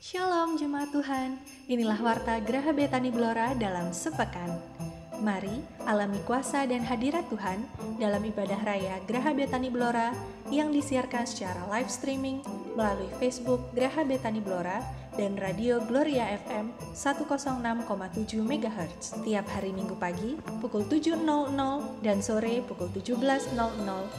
Shalom Jemaat Tuhan, inilah Warta Graha Betani Blora dalam sepekan. Mari alami kuasa dan hadirat Tuhan dalam ibadah raya Graha Betani Blora yang disiarkan secara live streaming melalui Facebook Graha Betani Blora dan Radio Gloria FM 106,7 MHz setiap hari Minggu pagi pukul 7.00 dan sore pukul 17.00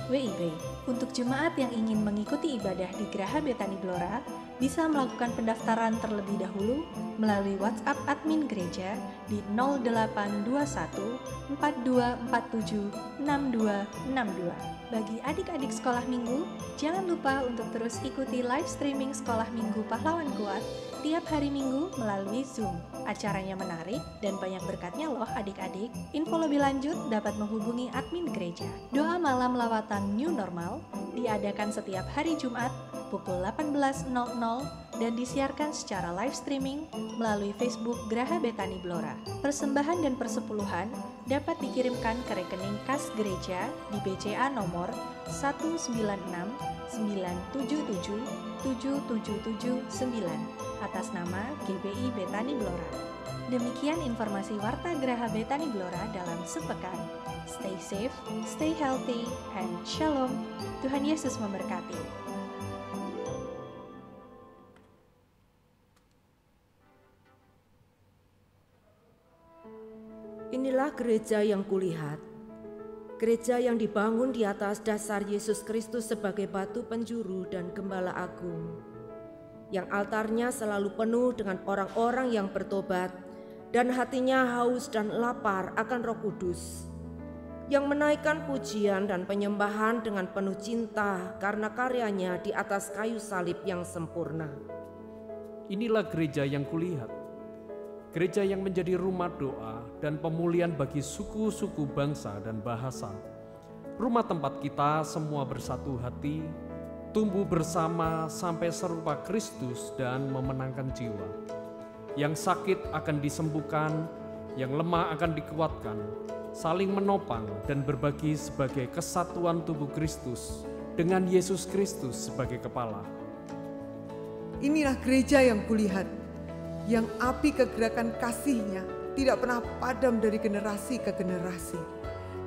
WIB. Untuk jemaat yang ingin mengikuti ibadah di Graha Betani Blora, bisa melakukan pendaftaran terlebih dahulu melalui WhatsApp admin gereja di 0821 4247 6262. Bagi adik-adik sekolah minggu, jangan lupa untuk terus ikuti live streaming sekolah minggu Pahlawan Kuat tiap hari Minggu melalui Zoom. Acaranya menarik dan banyak berkatnya loh adik-adik. Info lebih lanjut dapat menghubungi admin gereja. Doa malam lawatan New Normal diadakan setiap hari Jumat pukul 18.00 dan disiarkan secara live streaming melalui Facebook Graha Betani Blora. Persembahan dan persepuluhan dapat dikirimkan ke rekening kas gereja di BCA nomor 19697777779 atas nama GBI Betani Blora. Demikian informasi Warta Graha Betani Blora dalam sepekan. Stay safe, stay healthy, and shalom. Tuhan Yesus memberkati. Inilah gereja yang kulihat, gereja yang dibangun di atas dasar Yesus Kristus sebagai batu penjuru dan gembala agung, yang altarnya selalu penuh dengan orang-orang yang bertobat dan hatinya haus dan lapar akan Roh Kudus, yang menaikkan pujian dan penyembahan dengan penuh cinta karena karyanya di atas kayu salib yang sempurna. Inilah gereja yang kulihat, gereja yang menjadi rumah doa dan pemulihan bagi suku-suku bangsa dan bahasa. Rumah tempat kita semua bersatu hati, tumbuh bersama sampai serupa Kristus dan memenangkan jiwa. Yang sakit akan disembuhkan, yang lemah akan dikuatkan, saling menopang dan berbagi sebagai kesatuan tubuh Kristus dengan Yesus Kristus sebagai kepala. Inilah gereja yang kulihat, yang api kegerakan kasih-Nya tidak pernah padam dari generasi ke generasi,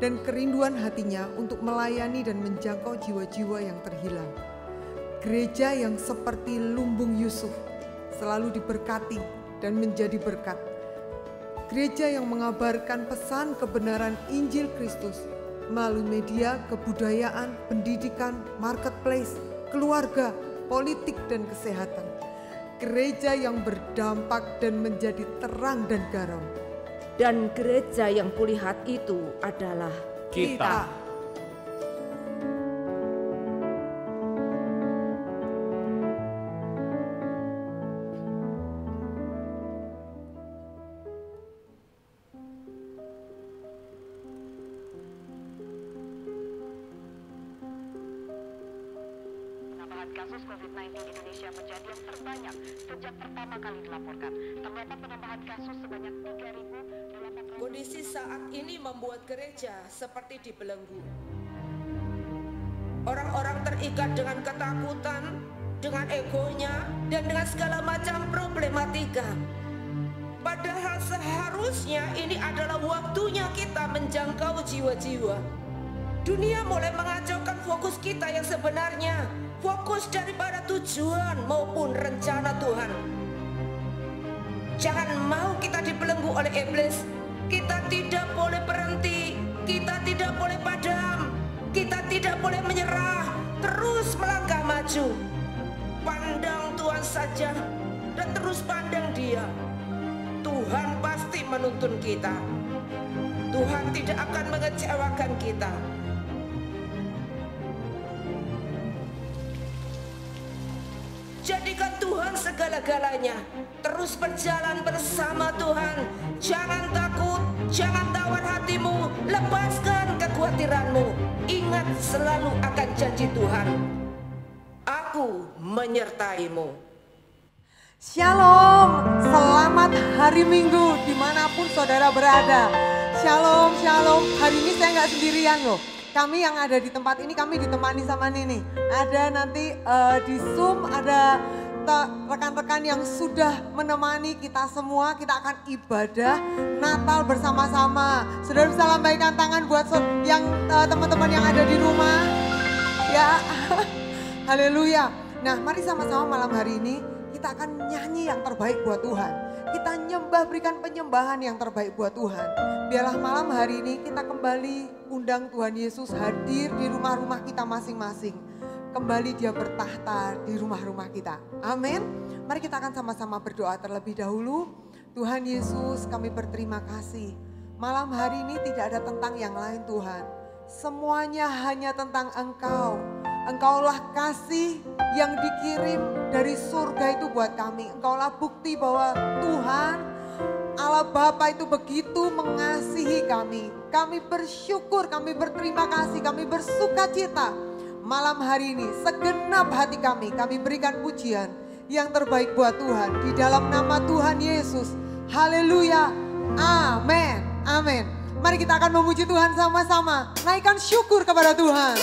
dan kerinduan hatinya untuk melayani dan menjangkau jiwa-jiwa yang terhilang. Gereja yang seperti lumbung Yusuf selalu diberkati dan menjadi berkat. Gereja yang mengabarkan pesan kebenaran Injil Kristus melalui media, kebudayaan, pendidikan, marketplace, keluarga, politik, dan kesehatan. Gereja yang berdampak dan menjadi terang dan garam. Dan gereja yang kulihat itu adalah Kita. Kasus COVID-19 di Indonesia menjadi yang terbanyak sejak pertama kali dilaporkan. Terdapat penambahan kasus sebanyak 3.800. Kondisi saat ini membuat gereja seperti dibelenggu. Orang-orang terikat dengan ketakutan, dengan egonya, dan dengan segala macam problematika. Padahal seharusnya ini adalah waktunya kita menjangkau jiwa-jiwa. Dunia mulai mengacaukan fokus kita yang sebenarnya, fokus daripada tujuan maupun rencana Tuhan. Jangan mau kita dibelenggu oleh iblis. Kita tidak boleh berhenti, kita tidak boleh padam, kita tidak boleh menyerah, terus melangkah maju. Pandang Tuhan saja dan terus pandang Dia. Tuhan pasti menuntun kita. Tuhan tidak akan mengecewakan kita. Jadikan Tuhan segala-galanya. Terus berjalan bersama Tuhan. Jangan takut, jangan tawar hatimu. Lepaskan kekhawatiranmu. Ingat selalu akan janji Tuhan. Aku menyertaimu. Shalom, selamat hari Minggu dimanapun saudara berada. Shalom, shalom. Hari ini saya nggak sendirian loh. Kami yang ada di tempat ini, kami ditemani sama Nini. Ada nanti di Zoom, ada rekan-rekan yang sudah menemani kita semua, kita akan ibadah Natal bersama-sama. Saudara bisa lambaikan tangan buat yang teman-teman yang ada di rumah. Ya, haleluya. Nah, mari sama-sama malam hari ini kita akan nyanyi yang terbaik buat Tuhan. Kita nyembah, berikan penyembahan yang terbaik buat Tuhan. Biarlah malam hari ini kita kembali undang Tuhan Yesus hadir di rumah-rumah kita masing-masing. Kembali dia bertahta di rumah-rumah kita. Amin. Mari kita akan sama-sama berdoa terlebih dahulu. Tuhan Yesus, kami berterima kasih. Malam hari ini tidak ada tentang yang lain Tuhan. Semuanya hanya tentang Engkau. Engkaulah kasih yang dikirim dari surga itu buat kami. Engkaulah bukti bahwa Tuhan Allah Bapa itu begitu mengasihi kami. Kami bersyukur, kami berterima kasih, kami bersuka cita. Malam hari ini segenap hati kami berikan pujian yang terbaik buat Tuhan. Di dalam nama Tuhan Yesus. Haleluya. Amin. Amin. Mari kita akan memuji Tuhan sama-sama. Naikkan syukur kepada Tuhan.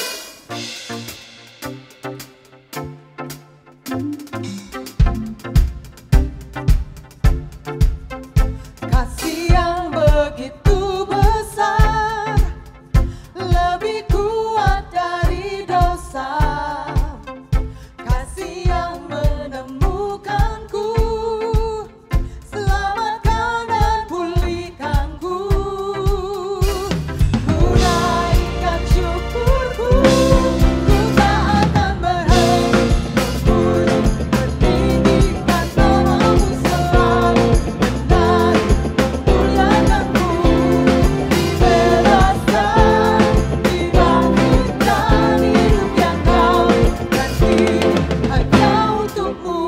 Kasih yang begitu besar, lebih kuat dari dosa. Kasih yang menemukanku, selamatkan dan pulihkanku. Ku naikkan syukurku, ku tak akan berhenti memuji, meninggikan namamu selalu, menari memuliakanmu. Dibebaskan, dibangkitkan, hidup yang kau ganti hanya untukmu.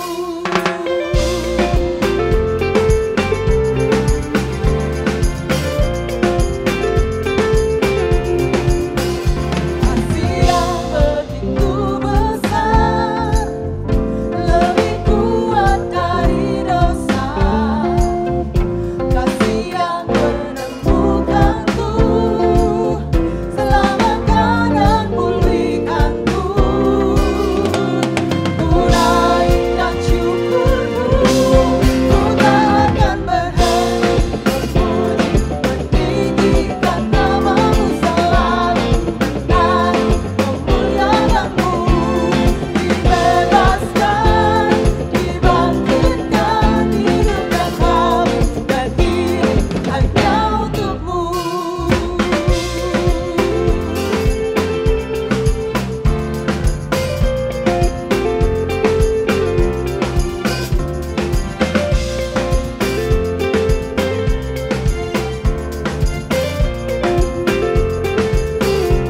Kasih yang begitu besar, lebih kuat dari dosa. Kasih yang menemukanku, selamatkan dan pulihkanku. Ku naikkan syukurku, ku tak akan berhenti memuji, meninggikan namamu selalu, menari memuliakanmu. Dibebaskan, dibangkitkan, hidup yang kau ganti hanya untukmu.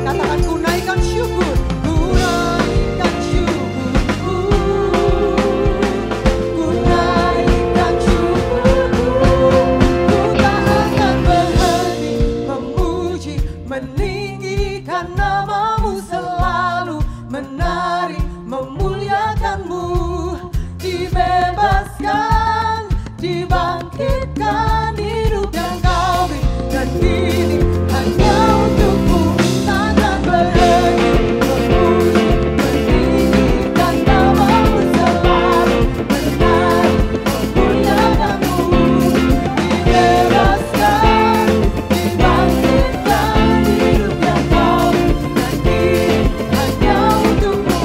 Katakan ku naikkan syukur, ku naikkan syukurku, ku naikkan syukurku, ku tak akan berhenti memuji, meninggikan namamu selalu, menari memuliakanmu. Dibebaskan, dibangkitkan, hidup yang kau beri, dan kini hanya untukmu. Takkan berhenti memuji, meninggikan namamu selalu, menari memuliakanmu. Dibebaskan, dibangkitkan, hidup yang kau beri, dan kini hanya untukmu.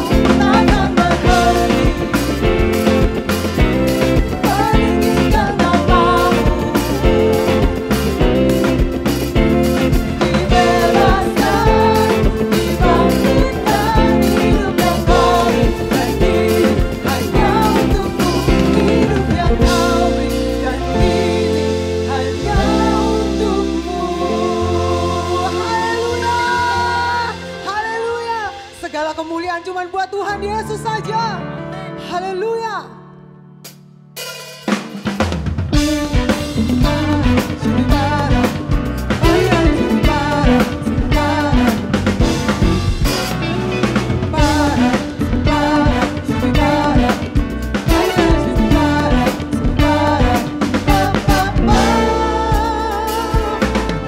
Takkan berhenti meninggikan namamu. Segala kemuliaan cuma buat Tuhan Yesus saja. Haleluya.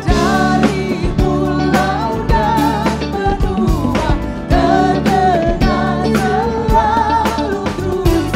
Dari pulau dan benua terdengar selalu terus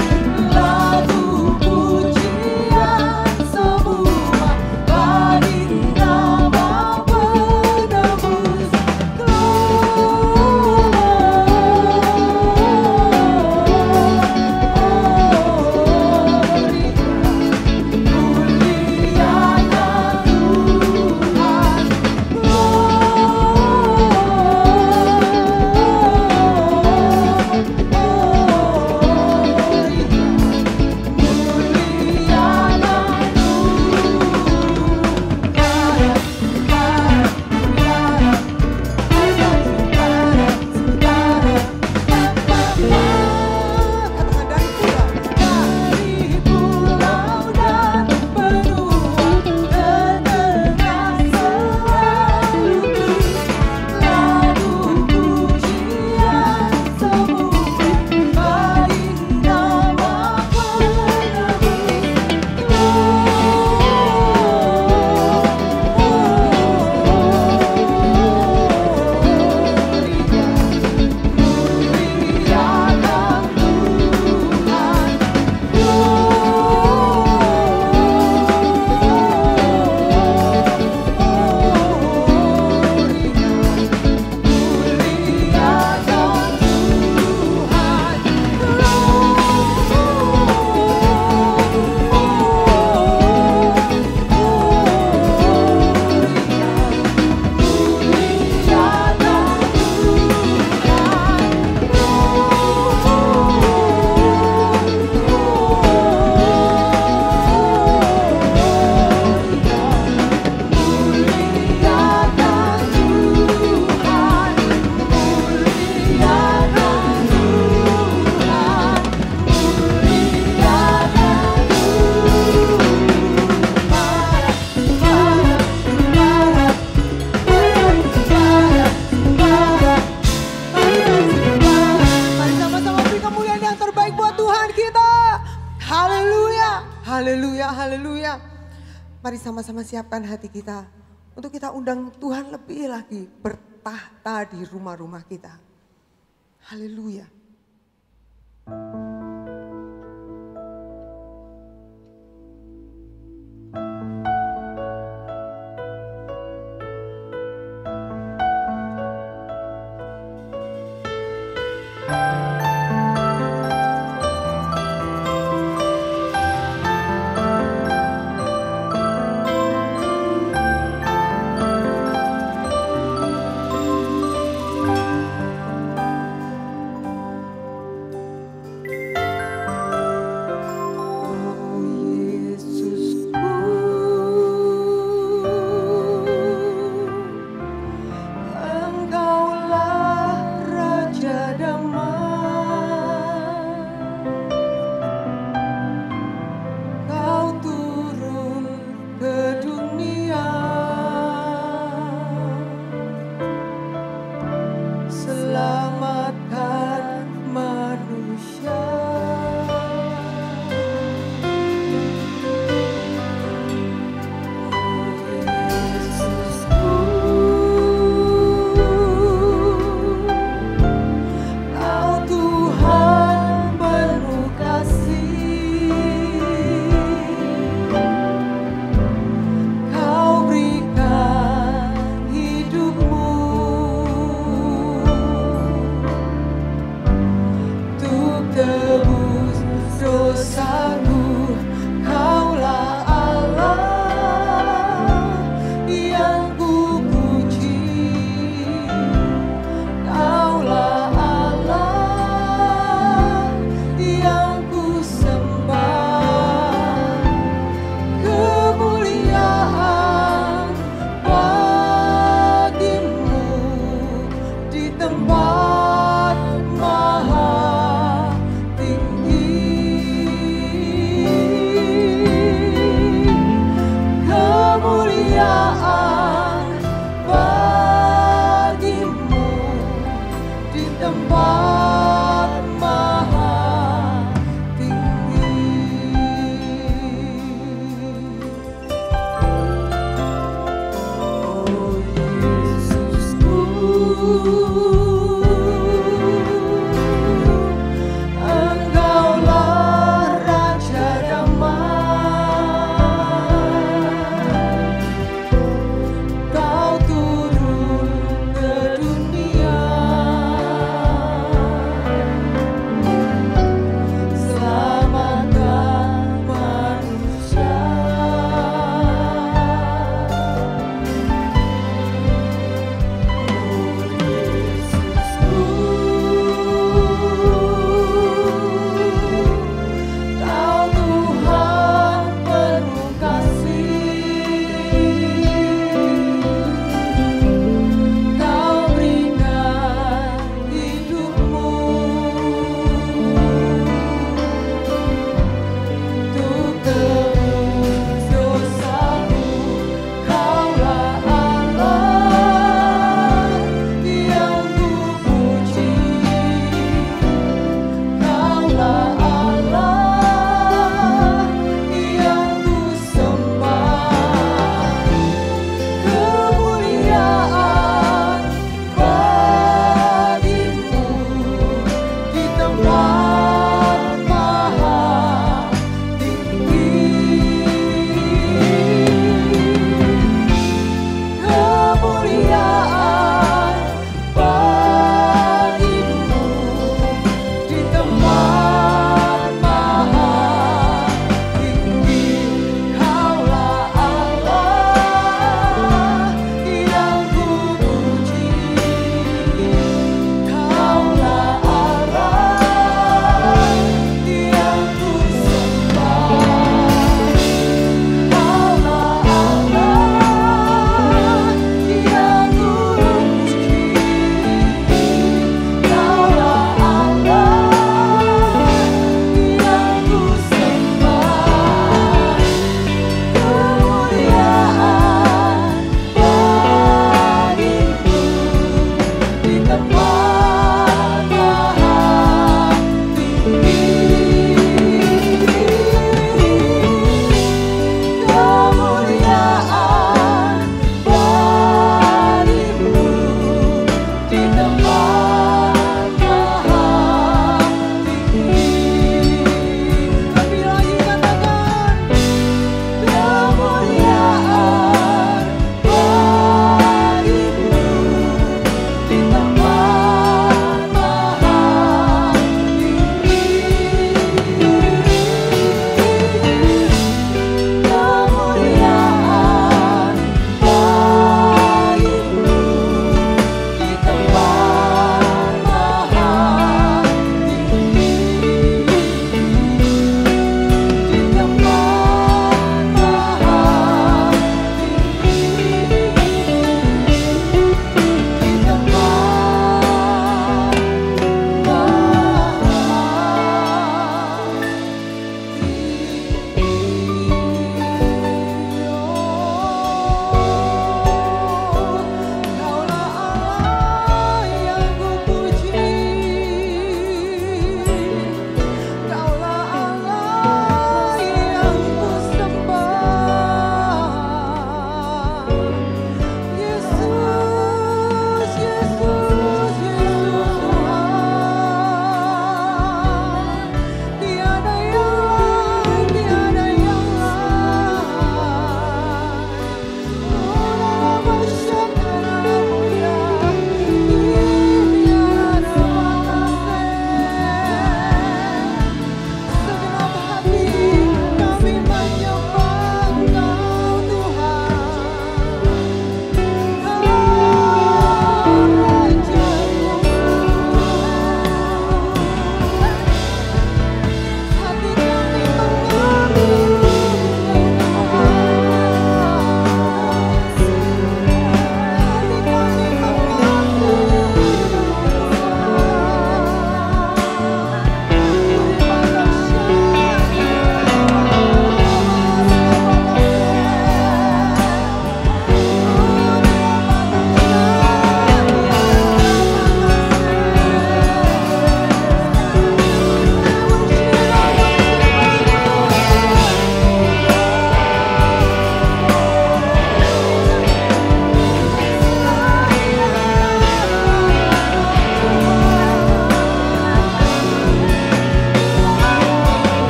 Haleluya, haleluya. Mari sama-sama siapkan hati kita untuk kita undang Tuhan lebih lagi bertahta di rumah-rumah kita. Haleluya. tempat maha tinggi.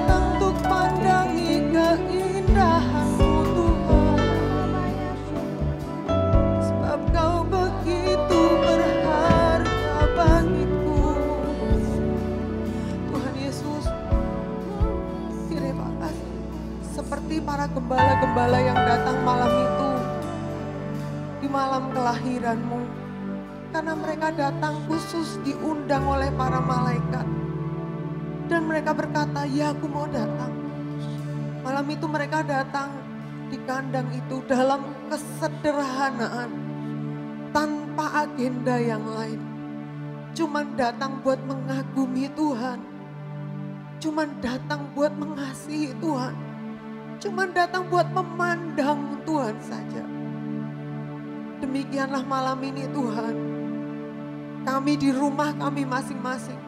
datang untuk pandangi keindahan-Mu Tuhan. Sebab Kau begitu berharga bagiku. Tuhan Yesus, terima kasih. Seperti para gembala-gembala yang datang malam itu, di malam kelahiran-Mu. Karena mereka datang khusus diundang oleh para malaikat. Dan mereka berkata, ya aku mau datang. Malam itu mereka datang di kandang itu dalam kesederhanaan. Tanpa agenda yang lain. Cuman datang buat mengagumi Tuhan. Cuman datang buat mengasihi Tuhan. Cuman datang buat memandang Tuhan saja. Demikianlah malam ini Tuhan. Kami di rumah kami masing-masing.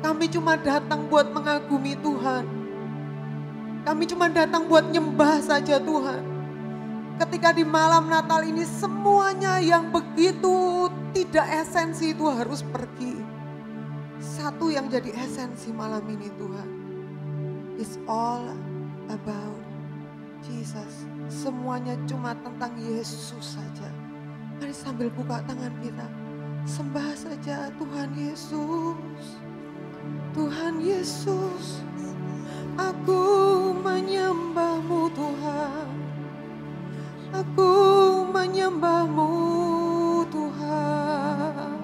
Kami cuma datang buat mengagumi Tuhan. Kami cuma datang buat nyembah saja Tuhan. Ketika di malam Natal ini semuanya yang begitu tidak esensi itu harus pergi. Satu yang jadi esensi malam ini Tuhan. It's all about Jesus. Semuanya cuma tentang Yesus saja. Mari sambil buka tangan kita. Sembah saja Tuhan Yesus. Tuhan Yesus, aku menyembah-Mu Tuhan. Aku menyembah-Mu Tuhan.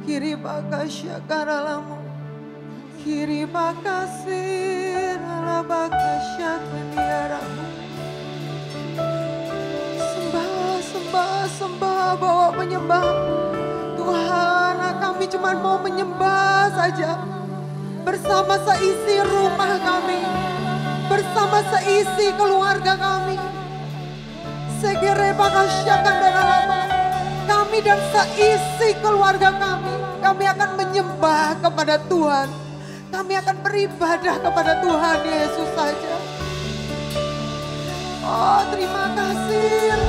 Kiri bakasya karalamu. Kiri bakasir ala bakasya keniaramu. Sembah, bawa penyembah. Tuhan, kami cuma mau menyembah saja. Bersama seisi rumah kami. Bersama seisi keluarga kami. Segere bakasyakan dan alama. Kami dan seisi keluarga kami. Kami akan menyembah kepada Tuhan. Kami akan beribadah kepada Tuhan Yesus saja. Oh, terima kasih.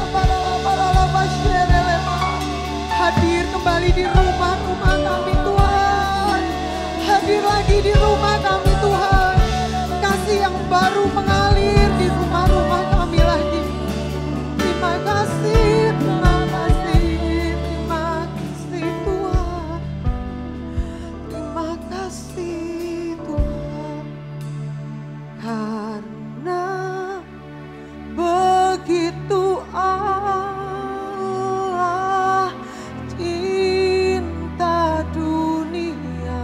Hadir kembali di rumah-rumah kami Tuhan. Hadir lagi di rumah kami Tuhan. Kasih yang baru mengalir di rumah-rumah kami lagi. Terima kasih, terima kasih, terima kasih Tuhan. Terima kasih Tuhan. Karena begitu Allah cinta dunia,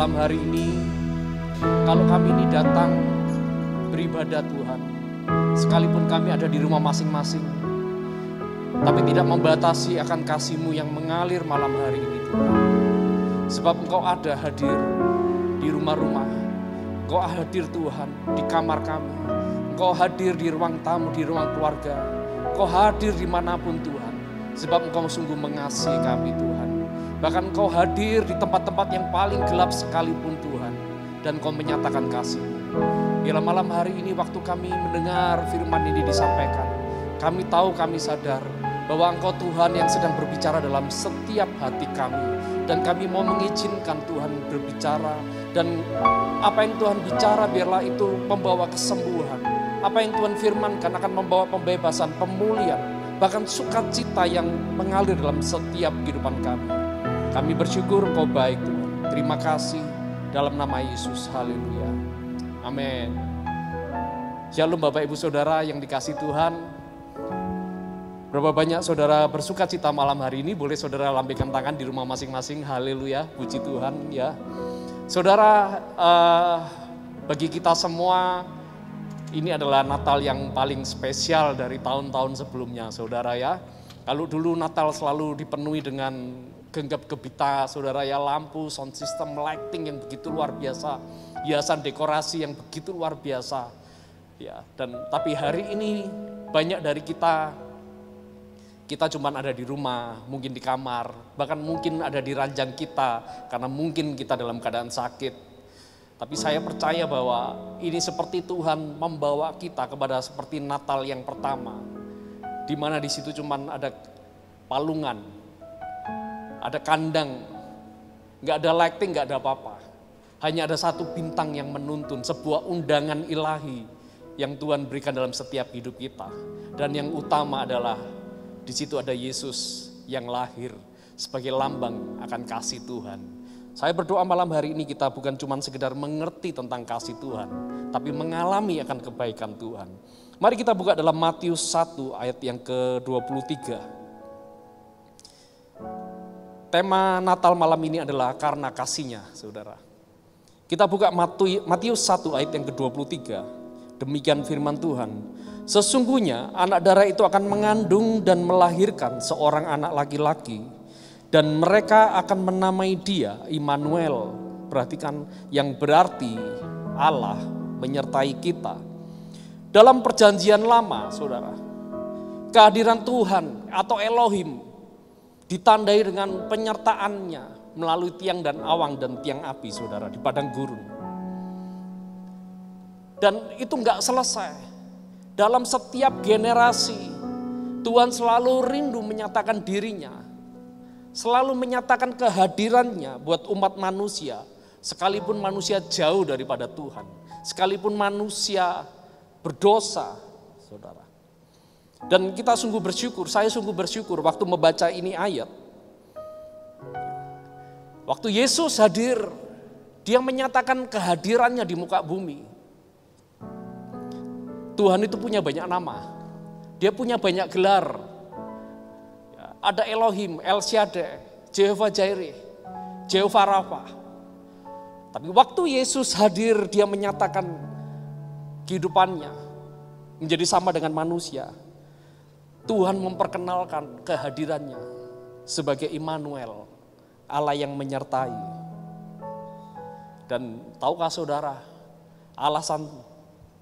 malam hari ini, kalau kami ini datang beribadah Tuhan, sekalipun kami ada di rumah masing-masing, tapi tidak membatasi akan kasih-Mu yang mengalir malam hari ini Tuhan. Sebab Engkau ada hadir di rumah-rumah, Engkau hadir Tuhan di kamar kami, Engkau hadir di ruang tamu, di ruang keluarga, Engkau hadir dimanapun Tuhan. Sebab Engkau sungguh mengasihi kami Tuhan. Bahkan Engkau hadir di tempat-tempat yang paling gelap sekalipun Tuhan. Dan Engkau menyatakan kasih-Mu. Bila malam hari ini waktu kami mendengar firman ini disampaikan, kami tahu, kami sadar bahwa Engkau Tuhan yang sedang berbicara dalam setiap hati kami. Dan kami mau mengizinkan Tuhan berbicara. Dan apa yang Tuhan bicara biarlah itu membawa kesembuhan. Apa yang Tuhan firmankan akan membawa pembebasan, pemulihan, bahkan sukacita yang mengalir dalam setiap kehidupan kami. Kami bersyukur Engkau baik Tuhan. Terima kasih dalam nama Yesus. Haleluya. Amin. Shalom Bapak Ibu Saudara yang dikasihi Tuhan. Berapa banyak saudara bersukacita malam hari ini? Boleh saudara lambaikan tangan di rumah masing-masing. Haleluya. Puji Tuhan ya. Saudara, bagi kita semua ini adalah Natal yang paling spesial dari tahun-tahun sebelumnya saudara ya. Kalau dulu Natal selalu dipenuhi dengan genggam gebita saudara ya, lampu, sound system, lighting yang begitu luar biasa, hiasan dekorasi yang begitu luar biasa. Ya, tapi hari ini banyak dari kita cuma ada di rumah, mungkin di kamar, bahkan mungkin ada di ranjang kita karena mungkin kita dalam keadaan sakit. Tapi saya percaya bahwa ini seperti Tuhan membawa kita kepada seperti Natal yang pertama, di mana di situ cuma ada palungan, ada kandang, nggak ada lighting, nggak ada apa-apa. Hanya ada satu bintang yang menuntun, sebuah undangan ilahi yang Tuhan berikan dalam setiap hidup kita. Dan yang utama adalah di situ ada Yesus yang lahir sebagai lambang akan kasih Tuhan. Saya berdoa malam hari ini kita bukan cuma sekedar mengerti tentang kasih Tuhan, tapi mengalami akan kebaikan Tuhan. Mari kita buka dalam Matius 1 ayat yang ke-23. Tema Natal malam ini adalah karena kasih-Nya, saudara. Kita buka Matius 1 ayat yang ke-23. Demikian firman Tuhan. Sesungguhnya anak darah itu akan mengandung dan melahirkan seorang anak laki-laki. Dan mereka akan menamai dia Immanuel. Perhatikan, yang berarti Allah menyertai kita. Dalam perjanjian lama, saudara, kehadiran Tuhan atau Elohim ditandai dengan penyertaannya melalui tiang dan awang dan tiang api, saudara, di padang gurun. Dan itu enggak selesai. Dalam setiap generasi, Tuhan selalu rindu menyatakan dirinya, selalu menyatakan kehadirannya buat umat manusia, sekalipun manusia jauh daripada Tuhan, sekalipun manusia berdosa, saudara. Dan kita sungguh bersyukur, saya sungguh bersyukur waktu membaca ini ayat. Waktu Yesus hadir, dia menyatakan kehadirannya di muka bumi. Tuhan itu punya banyak nama, dia punya banyak gelar. Ada Elohim, El Shaddai, Jehovah Jireh, Jehovah Rafa. Tapi waktu Yesus hadir, dia menyatakan kehidupannya menjadi sama dengan manusia. Tuhan memperkenalkan kehadirannya sebagai Immanuel, Allah yang menyertai. Dan tahukah saudara, alasan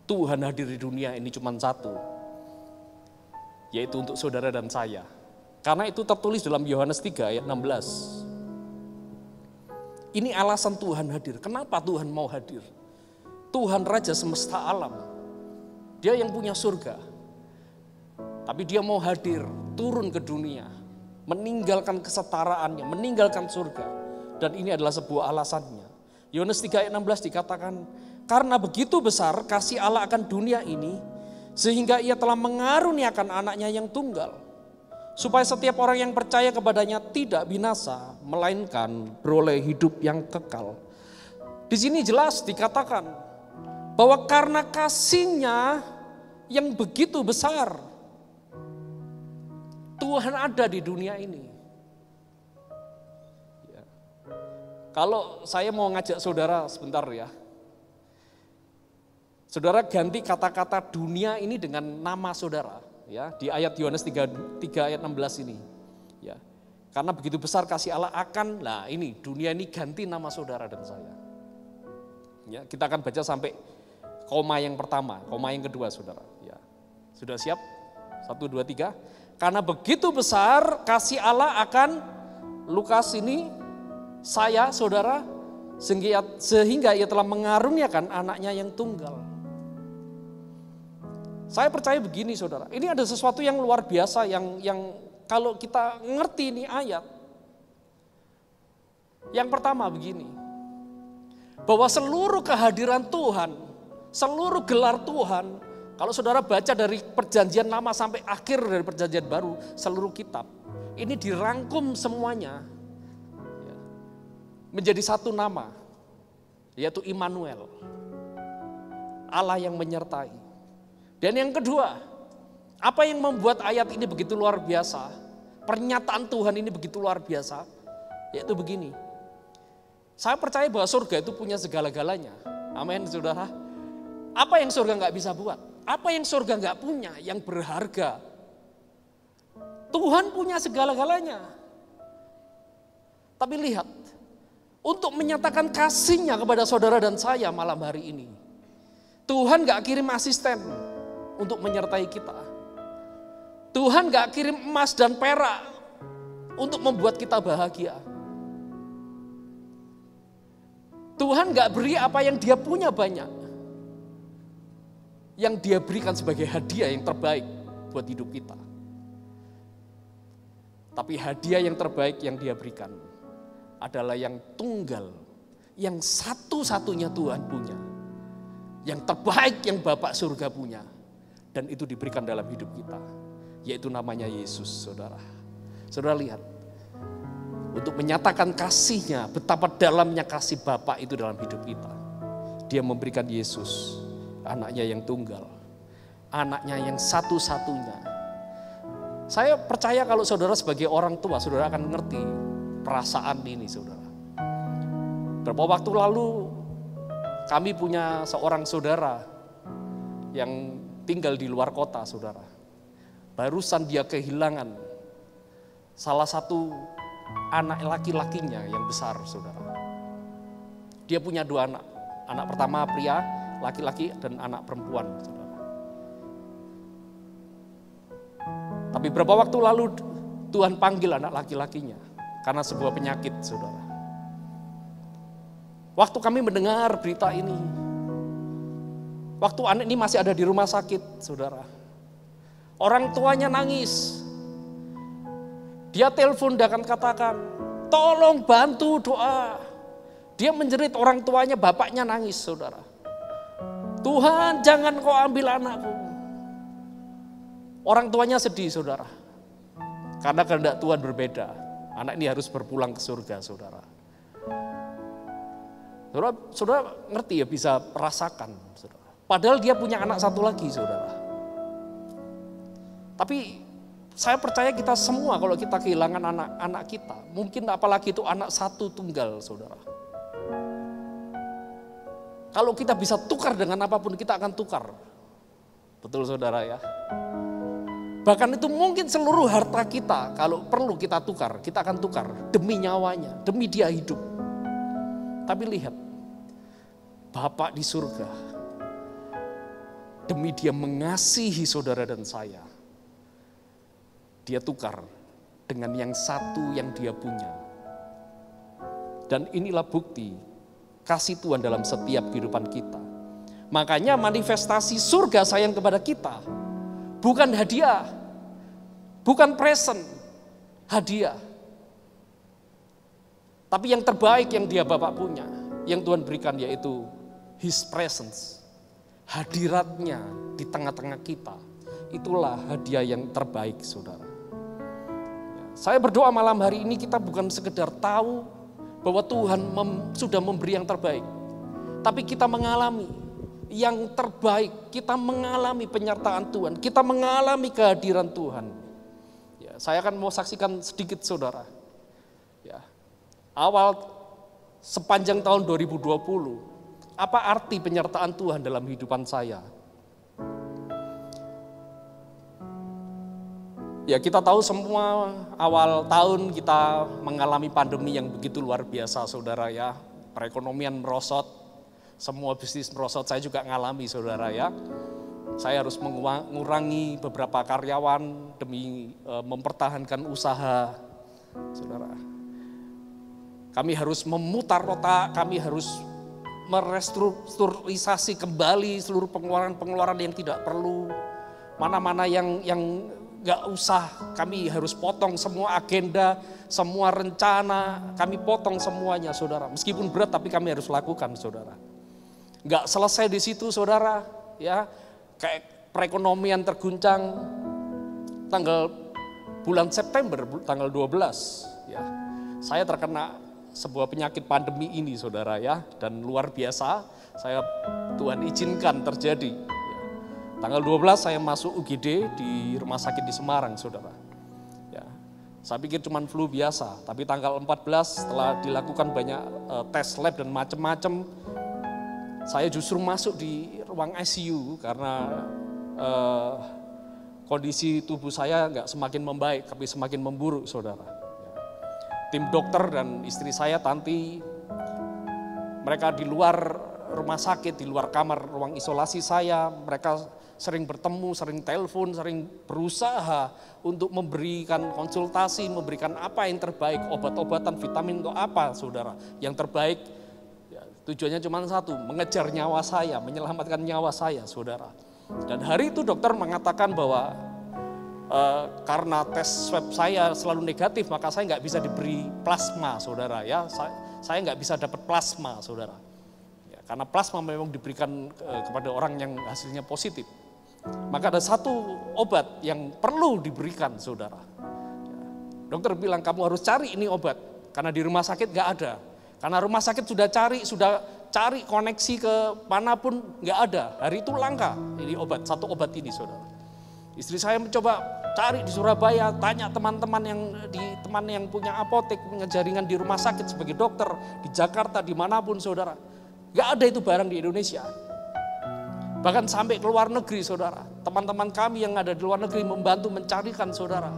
Tuhan hadir di dunia ini cuma satu, yaitu untuk saudara dan saya. Karena itu tertulis dalam Yohanes 3 ayat 16. Ini alasan Tuhan hadir. Kenapa Tuhan mau hadir? Tuhan Raja semesta alam. Dia yang punya surga. Tapi dia mau hadir, turun ke dunia. Meninggalkan kesetaraannya, meninggalkan surga. Dan ini adalah sebuah alasannya. Yohanes 3 ayat 16 dikatakan, karena begitu besar kasih Allah akan dunia ini, sehingga ia telah mengaruniakan anaknya yang tunggal. Supaya setiap orang yang percaya kepadanya tidak binasa, melainkan beroleh hidup yang kekal. Di sini jelas dikatakan bahwa karena kasih-Nya yang begitu besar, Tuhan ada di dunia ini. Kalau saya mau ngajak saudara sebentar ya. Saudara ganti kata-kata dunia ini dengan nama saudara ya, di ayat Yohanes 3 ayat 16 ini. Ya. Karena begitu besar kasih Allah akan, nah ini dunia ini ganti nama saudara dan saya. Ya, kita akan baca sampai koma yang pertama, koma yang kedua saudara. Ya. Sudah siap? 1, 2, 3. Karena begitu besar kasih Allah akan Lukas ini, saya saudara, sehingga ia telah mengaruniakan anaknya yang tunggal. Saya percaya begini saudara, ini ada sesuatu yang luar biasa yang kalau kita ngerti ini ayat. Yang pertama begini, bahwa seluruh kehadiran Tuhan, seluruh gelar Tuhan, kalau saudara baca dari perjanjian lama sampai akhir dari perjanjian baru, seluruh kitab, ini dirangkum semuanya menjadi satu nama, yaitu Immanuel, Allah yang menyertai. Dan yang kedua, apa yang membuat ayat ini begitu luar biasa, pernyataan Tuhan ini begitu luar biasa, yaitu begini. Saya percaya bahwa surga itu punya segala-galanya. Amin saudara. Apa yang surga nggak bisa buat? Apa yang surga nggak punya yang berharga? Tuhan punya segala-galanya. Tapi lihat, untuk menyatakan kasih-Nya kepada saudara dan saya malam hari ini, Tuhan gak kirim asisten untuk menyertai kita. Tuhan gak kirim emas dan perak untuk membuat kita bahagia. Tuhan gak beri apa yang Dia punya banyak, yang Dia berikan sebagai hadiah yang terbaik buat hidup kita. Tapi hadiah yang terbaik yang Dia berikan adalah yang tunggal, yang satu-satunya Tuhan punya, yang terbaik yang Bapak surga punya, dan itu diberikan dalam hidup kita, yaitu namanya Yesus saudara. Saudara lihat, untuk menyatakan kasih-Nya, betapa dalamnya kasih Bapak itu dalam hidup kita, Dia memberikan Yesus, anaknya yang tunggal, anaknya yang satu-satunya. Saya percaya kalau saudara sebagai orang tua, saudara akan ngerti perasaan ini saudara. Beberapa waktu lalu kami punya seorang saudara yang tinggal di luar kota saudara. Barusan dia kehilangan salah satu anak laki-lakinya yang besar saudara. Dia punya 2 anak. Anak pertama pria, laki-laki, dan anak perempuan saudara. Tapi beberapa waktu lalu Tuhan panggil anak laki-lakinya karena sebuah penyakit saudara. Waktu kami mendengar berita ini, waktu anak ini masih ada di rumah sakit saudara, orang tuanya nangis. Dia telepon dan katakan, tolong bantu doa. Dia menjerit orang tuanya, bapaknya nangis saudara. Tuhan jangan kau ambil anakku. Orang tuanya sedih saudara, karena kehendak Tuhan berbeda. Anak ini harus berpulang ke surga saudara. Saudara ngerti ya, bisa merasakan saudara. Padahal dia punya anak satu lagi saudara. Tapi saya percaya kita semua kalau kita kehilangan anak-anak kita, mungkin apalagi itu anak satu tunggal saudara. Kalau kita bisa tukar dengan apapun, kita akan tukar. Betul saudara ya. Bahkan itu mungkin seluruh harta kita, kalau perlu kita tukar, kita akan tukar demi nyawanya, demi dia hidup. Tapi lihat, Bapak di surga, demi dia mengasihi saudara dan saya, dia tukar dengan yang satu yang dia punya. Dan inilah bukti kasih Tuhan dalam setiap kehidupan kita. Makanya manifestasi surga sayang kepada kita bukan hadiah, bukan present, hadiah. Tapi yang terbaik yang dia Bapak punya, yang Tuhan berikan yaitu His presence. Hadiratnya di tengah-tengah kita. Itulah hadiah yang terbaik saudara. Saya berdoa malam hari ini kita bukan sekedar tahu bahwa Tuhan sudah memberi yang terbaik. Tapi kita mengalami yang terbaik, kita mengalami penyertaan Tuhan, kita mengalami kehadiran Tuhan. Ya, saya akan mau saksikan sedikit saudara. Ya, awal sepanjang tahun 2020, apa arti penyertaan Tuhan dalam kehidupan saya? Ya, kita tahu semua awal tahun kita mengalami pandemi yang begitu luar biasa, saudara ya. Perekonomian merosot, semua bisnis merosot, saya juga ngalami, saudara ya. Saya harus mengurangi beberapa karyawan demi mempertahankan usaha, saudara. Kami harus memutar otak, kami harus merestrukturisasi kembali seluruh pengeluaran-pengeluaran yang tidak perlu. Mana-mana yang nggak usah, kami harus potong semua agenda, semua rencana, kami potong semuanya, saudara. Meskipun berat, tapi kami harus lakukan, saudara. Nggak selesai di situ, saudara. Ya, kayak perekonomian terguncang bulan September, tanggal 12. Ya, saya terkena sebuah penyakit pandemi ini, saudara ya, dan luar biasa. Tuhan izinkan terjadi. Tanggal 12 saya masuk UGD di rumah sakit di Semarang, saudara. Ya, saya pikir cuma flu biasa, tapi tanggal 14 setelah dilakukan banyak tes lab dan macam-macam, saya justru masuk di ruang ICU karena kondisi tubuh saya nggak semakin membaik, tapi semakin memburuk, saudara. Ya. Tim dokter dan istri saya, Tanti, mereka di luar rumah sakit, di luar kamar ruang isolasi saya, mereka sering bertemu, sering telepon, sering berusaha untuk memberikan konsultasi, memberikan apa yang terbaik, obat-obatan, vitamin untuk apa, saudara. Yang terbaik, ya, tujuannya cuma satu, mengejar nyawa saya, menyelamatkan nyawa saya, saudara. Dan hari itu dokter mengatakan bahwa karena tes swab saya selalu negatif, maka saya nggak bisa diberi plasma, saudara. Ya, saya nggak bisa dapat plasma, saudara. Ya, karena plasma memang diberikan kepada orang yang hasilnya positif. Maka ada satu obat yang perlu diberikan, saudara. Dokter bilang kamu harus cari ini obat, karena di rumah sakit nggak ada. Karena rumah sakit sudah cari koneksi ke manapun nggak ada. Hari itu langka ini obat, satu obat ini, saudara. Istri saya mencoba cari di Surabaya, tanya teman-teman yang punya apotek, punya jaringan di rumah sakit sebagai dokter di Jakarta, dimanapun, saudara. Nggak ada itu barang di Indonesia. Bahkan sampai ke luar negeri, saudara. Teman-teman kami yang ada di luar negeri membantu mencarikan, saudara.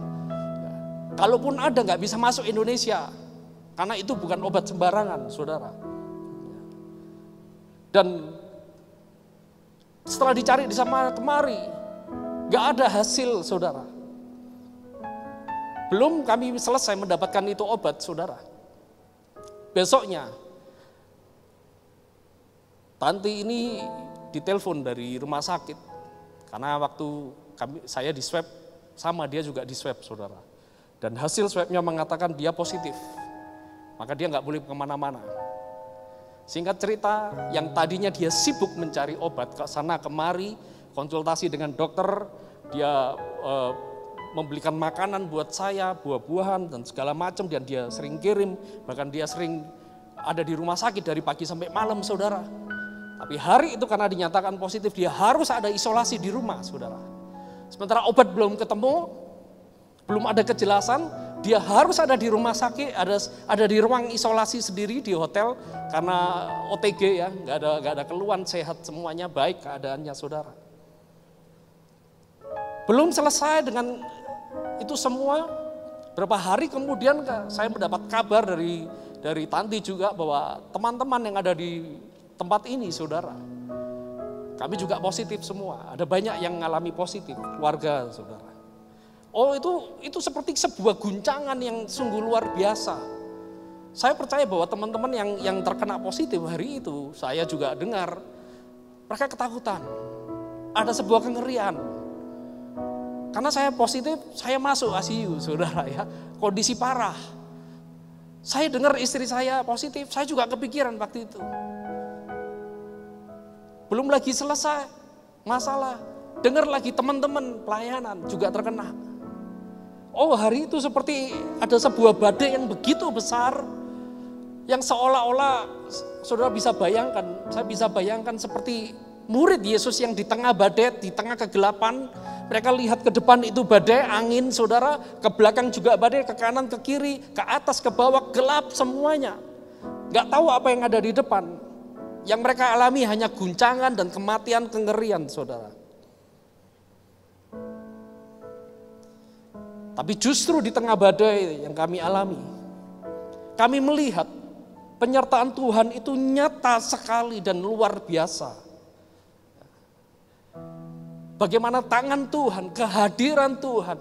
Kalaupun ada, nggak bisa masuk Indonesia. Karena itu bukan obat sembarangan, saudara. Dan setelah dicari di sana kemari, nggak ada hasil, saudara. Belum kami selesai mendapatkan itu obat, saudara. Besoknya, Tanti ini ditelepon dari rumah sakit, karena waktu saya di swab, sama dia juga di swab, saudara. Dan hasil swabnya mengatakan dia positif, maka dia nggak boleh kemana-mana. Singkat cerita, yang tadinya dia sibuk mencari obat ke sana kemari, konsultasi dengan dokter, dia membelikan makanan buat saya, buah-buahan dan segala macam, dan dia sering kirim, bahkan dia sering ada di rumah sakit dari pagi sampai malam, saudara. Tapi hari itu karena dinyatakan positif, dia harus ada isolasi di rumah, saudara. Sementara obat belum ketemu, belum ada kejelasan, dia harus ada di rumah sakit, ada di ruang isolasi sendiri di hotel, karena OTG ya, nggak ada keluhan, sehat semuanya, baik keadaannya, saudara. Belum selesai dengan itu semua, berapa hari kemudian saya mendapat kabar dari Tanti juga bahwa teman-teman yang ada di tempat ini, saudara, kami juga positif semua. Ada banyak yang mengalami positif, keluarga, saudara. Oh, itu seperti sebuah guncangan yang sungguh luar biasa. Saya percaya bahwa teman-teman yang terkena positif hari itu, saya juga dengar, mereka ketakutan. Ada sebuah kengerian. Karena saya positif, saya masuk ICU, saudara ya, kondisi parah. Saya dengar istri saya positif, saya juga kepikiran waktu itu. Belum lagi selesai masalah, dengar lagi teman-teman pelayanan juga terkena. Oh, hari itu seperti ada sebuah badai yang begitu besar, yang seolah-olah saudara bisa bayangkan, saya bisa bayangkan seperti murid Yesus yang di tengah badai, di tengah kegelapan, mereka lihat ke depan itu badai, angin, saudara, ke belakang juga badai, ke kanan, ke kiri, ke atas, ke bawah, gelap semuanya. Gak tahu apa yang ada di depan. Yang mereka alami hanya guncangan dan kematian, kengerian, saudara. Tapi justru di tengah badai yang kami alami, kami melihat penyertaan Tuhan itu nyata sekali dan luar biasa. Bagaimana tangan Tuhan, kehadiran Tuhan,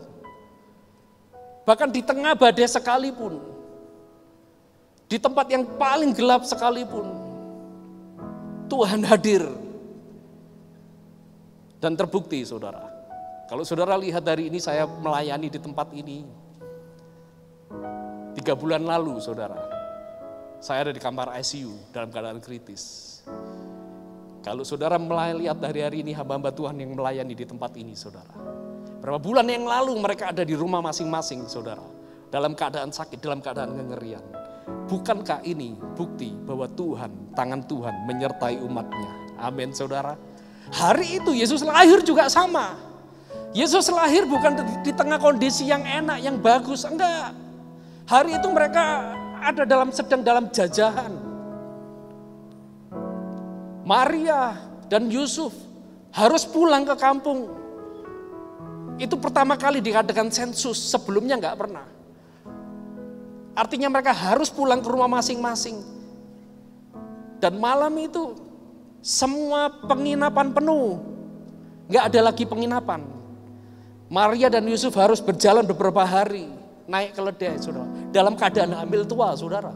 bahkan di tengah badai sekalipun, di tempat yang paling gelap sekalipun, Tuhan hadir. Dan terbukti, saudara. Kalau saudara lihat hari ini saya melayani di tempat ini, 3 bulan lalu, saudara, saya ada di kamar ICU dalam keadaan kritis. Kalau saudara melihat hari-hari ini hamba-hamba Tuhan yang melayani di tempat ini, saudara. Berapa bulan yang lalu mereka ada di rumah masing-masing, saudara. Dalam keadaan sakit, dalam keadaan kengerian. Bukankah ini bukti bahwa Tuhan, tangan Tuhan menyertai umatnya? Amin, saudara. Hari itu Yesus lahir juga sama. Yesus lahir bukan di tengah kondisi yang enak, yang bagus. Enggak. Hari itu mereka ada sedang dalam jajahan. Maria dan Yusuf harus pulang ke kampung. Itu pertama kali diadakan sensus, sebelumnya enggak pernah. Artinya mereka harus pulang ke rumah masing-masing. Dan malam itu semua penginapan penuh. Enggak ada lagi penginapan. Maria dan Yusuf harus berjalan beberapa hari naik keledai, saudara. Dalam keadaan hamil tua, saudara.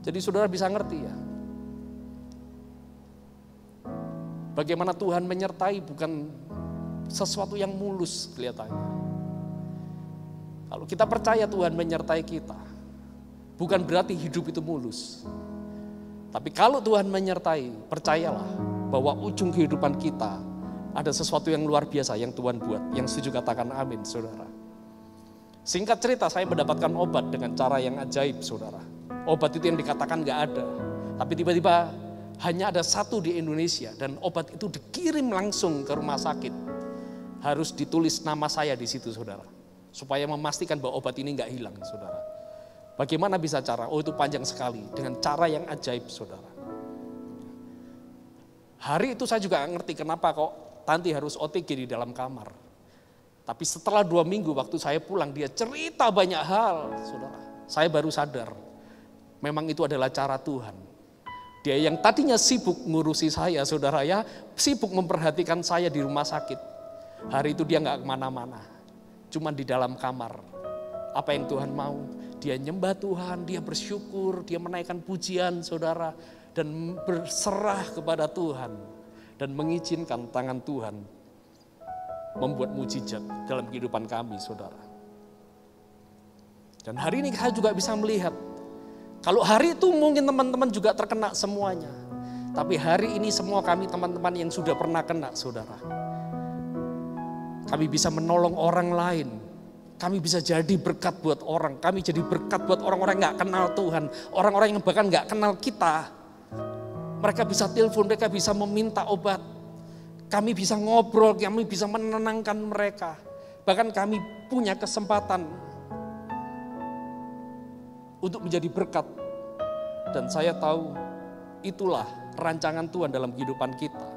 Jadi saudara bisa ngerti ya. Bagaimana Tuhan menyertai bukan sesuatu yang mulus kelihatannya. Kalau kita percaya Tuhan menyertai kita, bukan berarti hidup itu mulus. Tapi kalau Tuhan menyertai, percayalah bahwa ujung kehidupan kita ada sesuatu yang luar biasa yang Tuhan buat. Yang setuju katakan amin, saudara. Singkat cerita, saya mendapatkan obat dengan cara yang ajaib, saudara. Obat itu yang dikatakan gak ada. Tapi tiba-tiba hanya ada satu di Indonesia. Dan obat itu dikirim langsung ke rumah sakit. Harus ditulis nama saya di situ, saudara. Supaya memastikan bahwa obat ini gak hilang, saudara. Bagaimana bisa cara? Oh, itu panjang sekali. Dengan cara yang ajaib, saudara. Hari itu saya juga ngerti kenapa kok Tanti harus OTG di dalam kamar. Tapi setelah 2 minggu waktu saya pulang, dia cerita banyak hal, saudara. Saya baru sadar. Memang itu adalah cara Tuhan. Dia yang tadinya sibuk ngurusi saya, saudara ya, sibuk memperhatikan saya di rumah sakit. Hari itu dia gak kemana-mana, cuma di dalam kamar. Apa yang Tuhan mau? Dia nyembah Tuhan, dia bersyukur, dia menaikkan pujian, saudara. Dan berserah kepada Tuhan. Dan mengizinkan tangan Tuhan membuat mujizat dalam kehidupan kami, saudara. Dan hari ini saya juga bisa melihat, kalau hari itu mungkin teman-teman juga terkena semuanya. Tapi hari ini semua kami teman-teman yang sudah pernah kena, saudara. Kami bisa menolong orang lain. Kami bisa jadi berkat buat orang. Kami jadi berkat buat orang-orang yang gak kenal Tuhan. Orang-orang yang bahkan gak kenal kita. Mereka bisa telepon, mereka bisa meminta obat. Kami bisa ngobrol, kami bisa menenangkan mereka. Bahkan kami punya kesempatan untuk menjadi berkat. Dan saya tahu itulah rancangan Tuhan dalam kehidupan kita.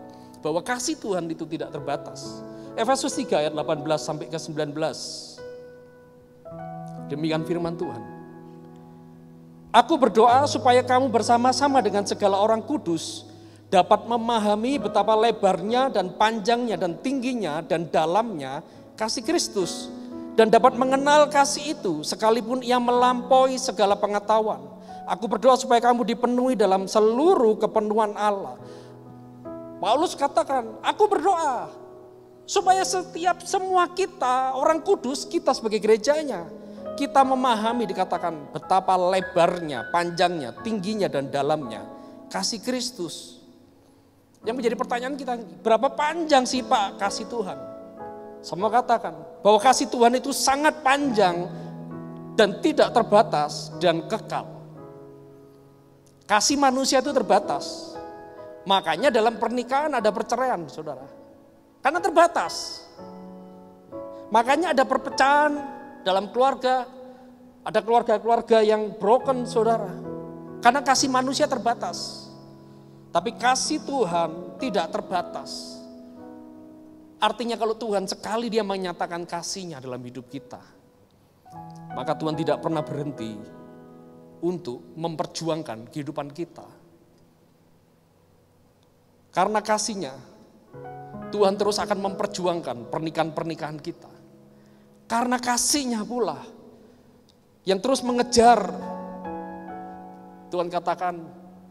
Bahwa kasih Tuhan itu tidak terbatas. Efesus 3 ayat 18 sampai ke 19. Demikian firman Tuhan. Aku berdoa supaya kamu bersama-sama dengan segala orang kudus dapat memahami betapa lebarnya dan panjangnya dan tingginya dan dalamnya kasih Kristus. Dan dapat mengenal kasih itu sekalipun ia melampaui segala pengetahuan. Aku berdoa supaya kamu dipenuhi dalam seluruh kepenuhan Allah. Paulus katakan, aku berdoa supaya semua kita, orang kudus, kita sebagai gerejanya, kita memahami dikatakan betapa lebarnya, panjangnya, tingginya dan dalamnya kasih Kristus. Yang menjadi pertanyaan kita, berapa panjang sih Pak kasih Tuhan? Semua katakan bahwa kasih Tuhan itu sangat panjang dan tidak terbatas dan kekal. Kasih manusia itu terbatas. Makanya dalam pernikahan ada perceraian, saudara. Karena terbatas. Makanya ada perpecahan dalam keluarga. Ada keluarga-keluarga yang broken, saudara. Karena kasih manusia terbatas. Tapi kasih Tuhan tidak terbatas. Artinya kalau Tuhan sekali dia menyatakan kasih-Nya dalam hidup kita, maka Tuhan tidak pernah berhenti untuk memperjuangkan kehidupan kita. Karena kasih-Nya, Tuhan terus akan memperjuangkan pernikahan-pernikahan kita. Karena kasih-Nya pula yang terus mengejar. Tuhan katakan,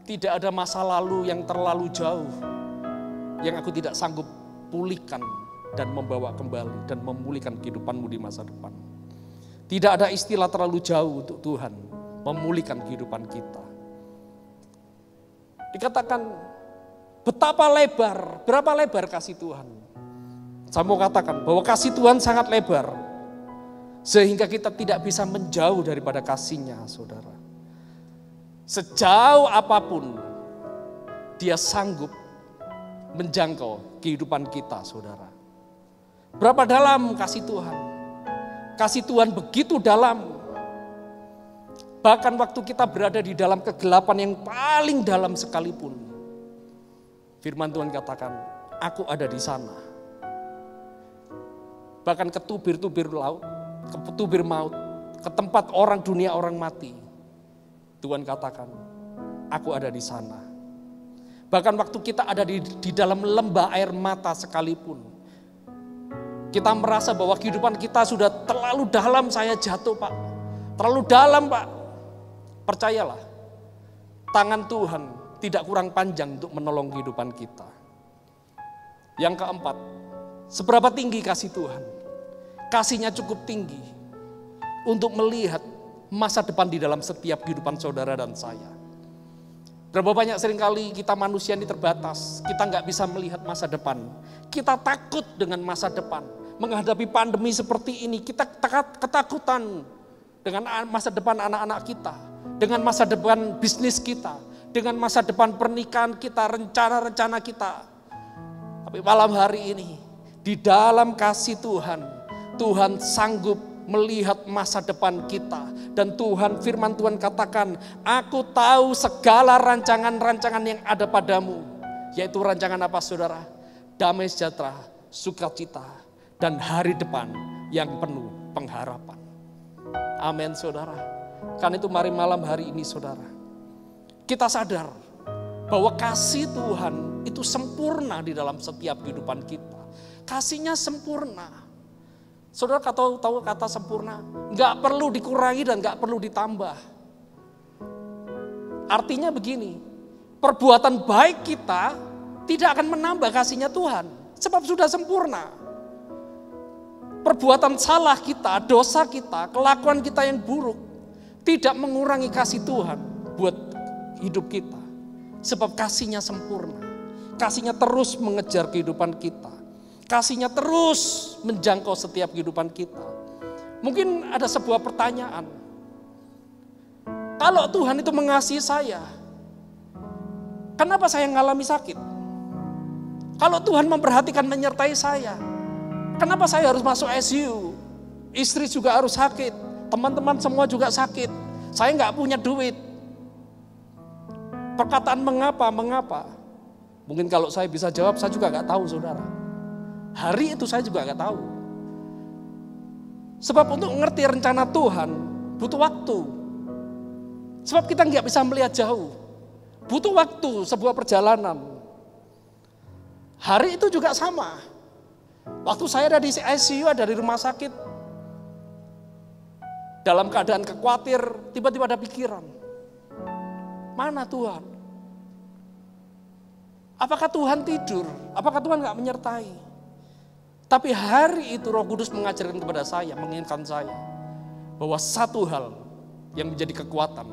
tidak ada masa lalu yang terlalu jauh yang aku tidak sanggup pulihkan dan membawa kembali dan memulihkan kehidupanmu di masa depan. Tidak ada istilah terlalu jauh untuk Tuhan memulihkan kehidupan kita. Dikatakan betapa lebar, berapa lebar kasih Tuhan. Saya mau katakan bahwa kasih Tuhan sangat lebar. Sehingga kita tidak bisa menjauh daripada kasih-Nya, saudara. Sejauh apapun dia sanggup menjangkau kehidupan kita, saudara. Berapa dalam kasih Tuhan? Kasih Tuhan begitu dalam. Bahkan waktu kita berada di dalam kegelapan yang paling dalam sekalipun, firman Tuhan katakan, aku ada di sana. Bahkan ke tubir-tubir laut, ke tubir maut, ke tempat orang dunia orang mati, Tuhan katakan, aku ada di sana. Bahkan waktu kita ada di dalam lembah air mata sekalipun, kita merasa bahwa kehidupan kita sudah terlalu dalam, saya jatuh Pak. Terlalu dalam Pak. Percayalah, tangan Tuhan tidak kurang panjang untuk menolong kehidupan kita. Yang keempat, seberapa tinggi kasih Tuhan? Kasih-Nya cukup tinggi untuk melihat masa depan di dalam setiap kehidupan saudara dan saya. Berapa banyak seringkali kita manusia ini terbatas, kita nggak bisa melihat masa depan. Kita takut dengan masa depan. Menghadapi pandemi seperti ini, kita ketakutan dengan masa depan anak-anak kita, dengan masa depan bisnis kita, dengan masa depan pernikahan kita, rencana-rencana kita. Tapi malam hari ini, di dalam kasih Tuhan, Tuhan sanggup melihat masa depan kita. Dan Tuhan, firman Tuhan katakan, aku tahu segala rancangan-rancangan yang ada padamu. Yaitu rancangan apa saudara? Damai sejahtera, sukacita, dan hari depan yang penuh pengharapan. Amin saudara. Karena itu mari malam hari ini saudara, kita sadar bahwa kasih Tuhan itu sempurna di dalam setiap kehidupan kita. Kasih-Nya sempurna. Saudara tahu kata sempurna? Nggak perlu dikurangi dan nggak perlu ditambah. Artinya begini, perbuatan baik kita tidak akan menambah kasih-Nya Tuhan. Sebab sudah sempurna. Perbuatan salah kita, dosa kita, kelakuan kita yang buruk tidak mengurangi kasih Tuhan buat hidup kita. Sebab kasih-Nya sempurna. Kasih-Nya terus mengejar kehidupan kita. Kasih-Nya terus menjangkau setiap kehidupan kita. Mungkin ada sebuah pertanyaan. Kalau Tuhan itu mengasihi saya, kenapa saya mengalami sakit? Kalau Tuhan memperhatikan menyertai saya, kenapa saya harus masuk ICU? Istri juga harus sakit, teman-teman semua juga sakit. Saya nggak punya duit. Perkataan mengapa? Mungkin kalau saya bisa jawab, saya juga nggak tahu saudara. Hari itu saya juga nggak tahu. Sebab untuk mengerti rencana Tuhan butuh waktu. Sebab kita nggak bisa melihat jauh. Butuh waktu, sebuah perjalanan. Hari itu juga sama. Waktu saya ada di ICU, ada di rumah sakit, dalam keadaan khawatir, tiba-tiba ada pikiran. Mana Tuhan? Apakah Tuhan tidur? Apakah Tuhan nggak menyertai? Tapi hari itu Roh Kudus mengajarkan kepada saya, mengingatkan saya, bahwa satu hal yang menjadi kekuatan,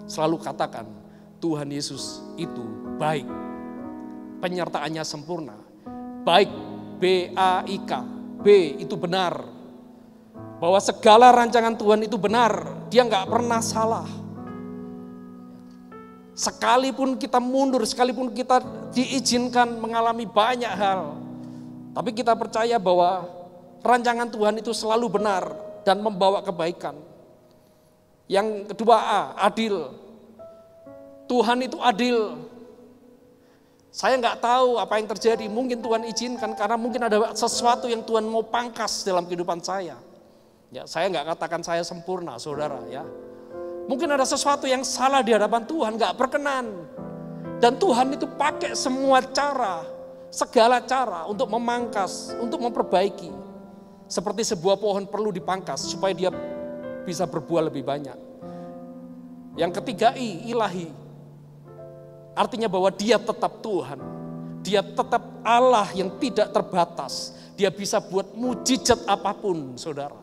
selalu katakan, Tuhan Yesus itu baik. Penyertaannya sempurna. Baik, B-A-I-K. B itu benar. Bahwa segala rancangan Tuhan itu benar. Dia nggak pernah salah. Sekalipun kita mundur, sekalipun kita diizinkan mengalami banyak hal, tapi kita percaya bahwa rancangan Tuhan itu selalu benar dan membawa kebaikan. Yang kedua A, adil. Tuhan itu adil. Saya nggak tahu apa yang terjadi, mungkin Tuhan izinkan karena mungkin ada sesuatu yang Tuhan mau pangkas dalam kehidupan saya. Ya, saya nggak katakan saya sempurna, saudara ya. Mungkin ada sesuatu yang salah di hadapan Tuhan, nggak berkenan. Dan Tuhan itu pakai semua cara, segala cara untuk memangkas, untuk memperbaiki. Seperti sebuah pohon perlu dipangkas supaya dia bisa berbuah lebih banyak. Yang ketiga I, ilahi. Artinya bahwa dia tetap Tuhan. Dia tetap Allah yang tidak terbatas. Dia bisa buat mujizat apapun, saudara.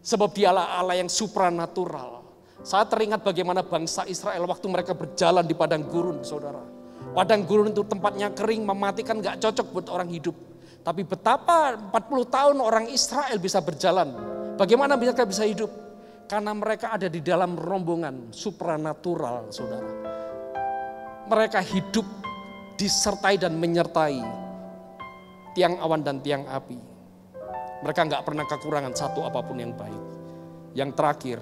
Sebab dialah Allah yang supranatural. Saya teringat bagaimana bangsa Israel waktu mereka berjalan di padang gurun, saudara. Padang gurun itu tempatnya kering, mematikan, gak cocok buat orang hidup. Tapi betapa 40 tahun orang Israel bisa berjalan. Bagaimana mereka bisa hidup? Karena mereka ada di dalam rombongan supranatural, saudara. Mereka hidup disertai dan menyertai tiang awan dan tiang api. Mereka nggak pernah kekurangan satu apapun yang baik. Yang terakhir,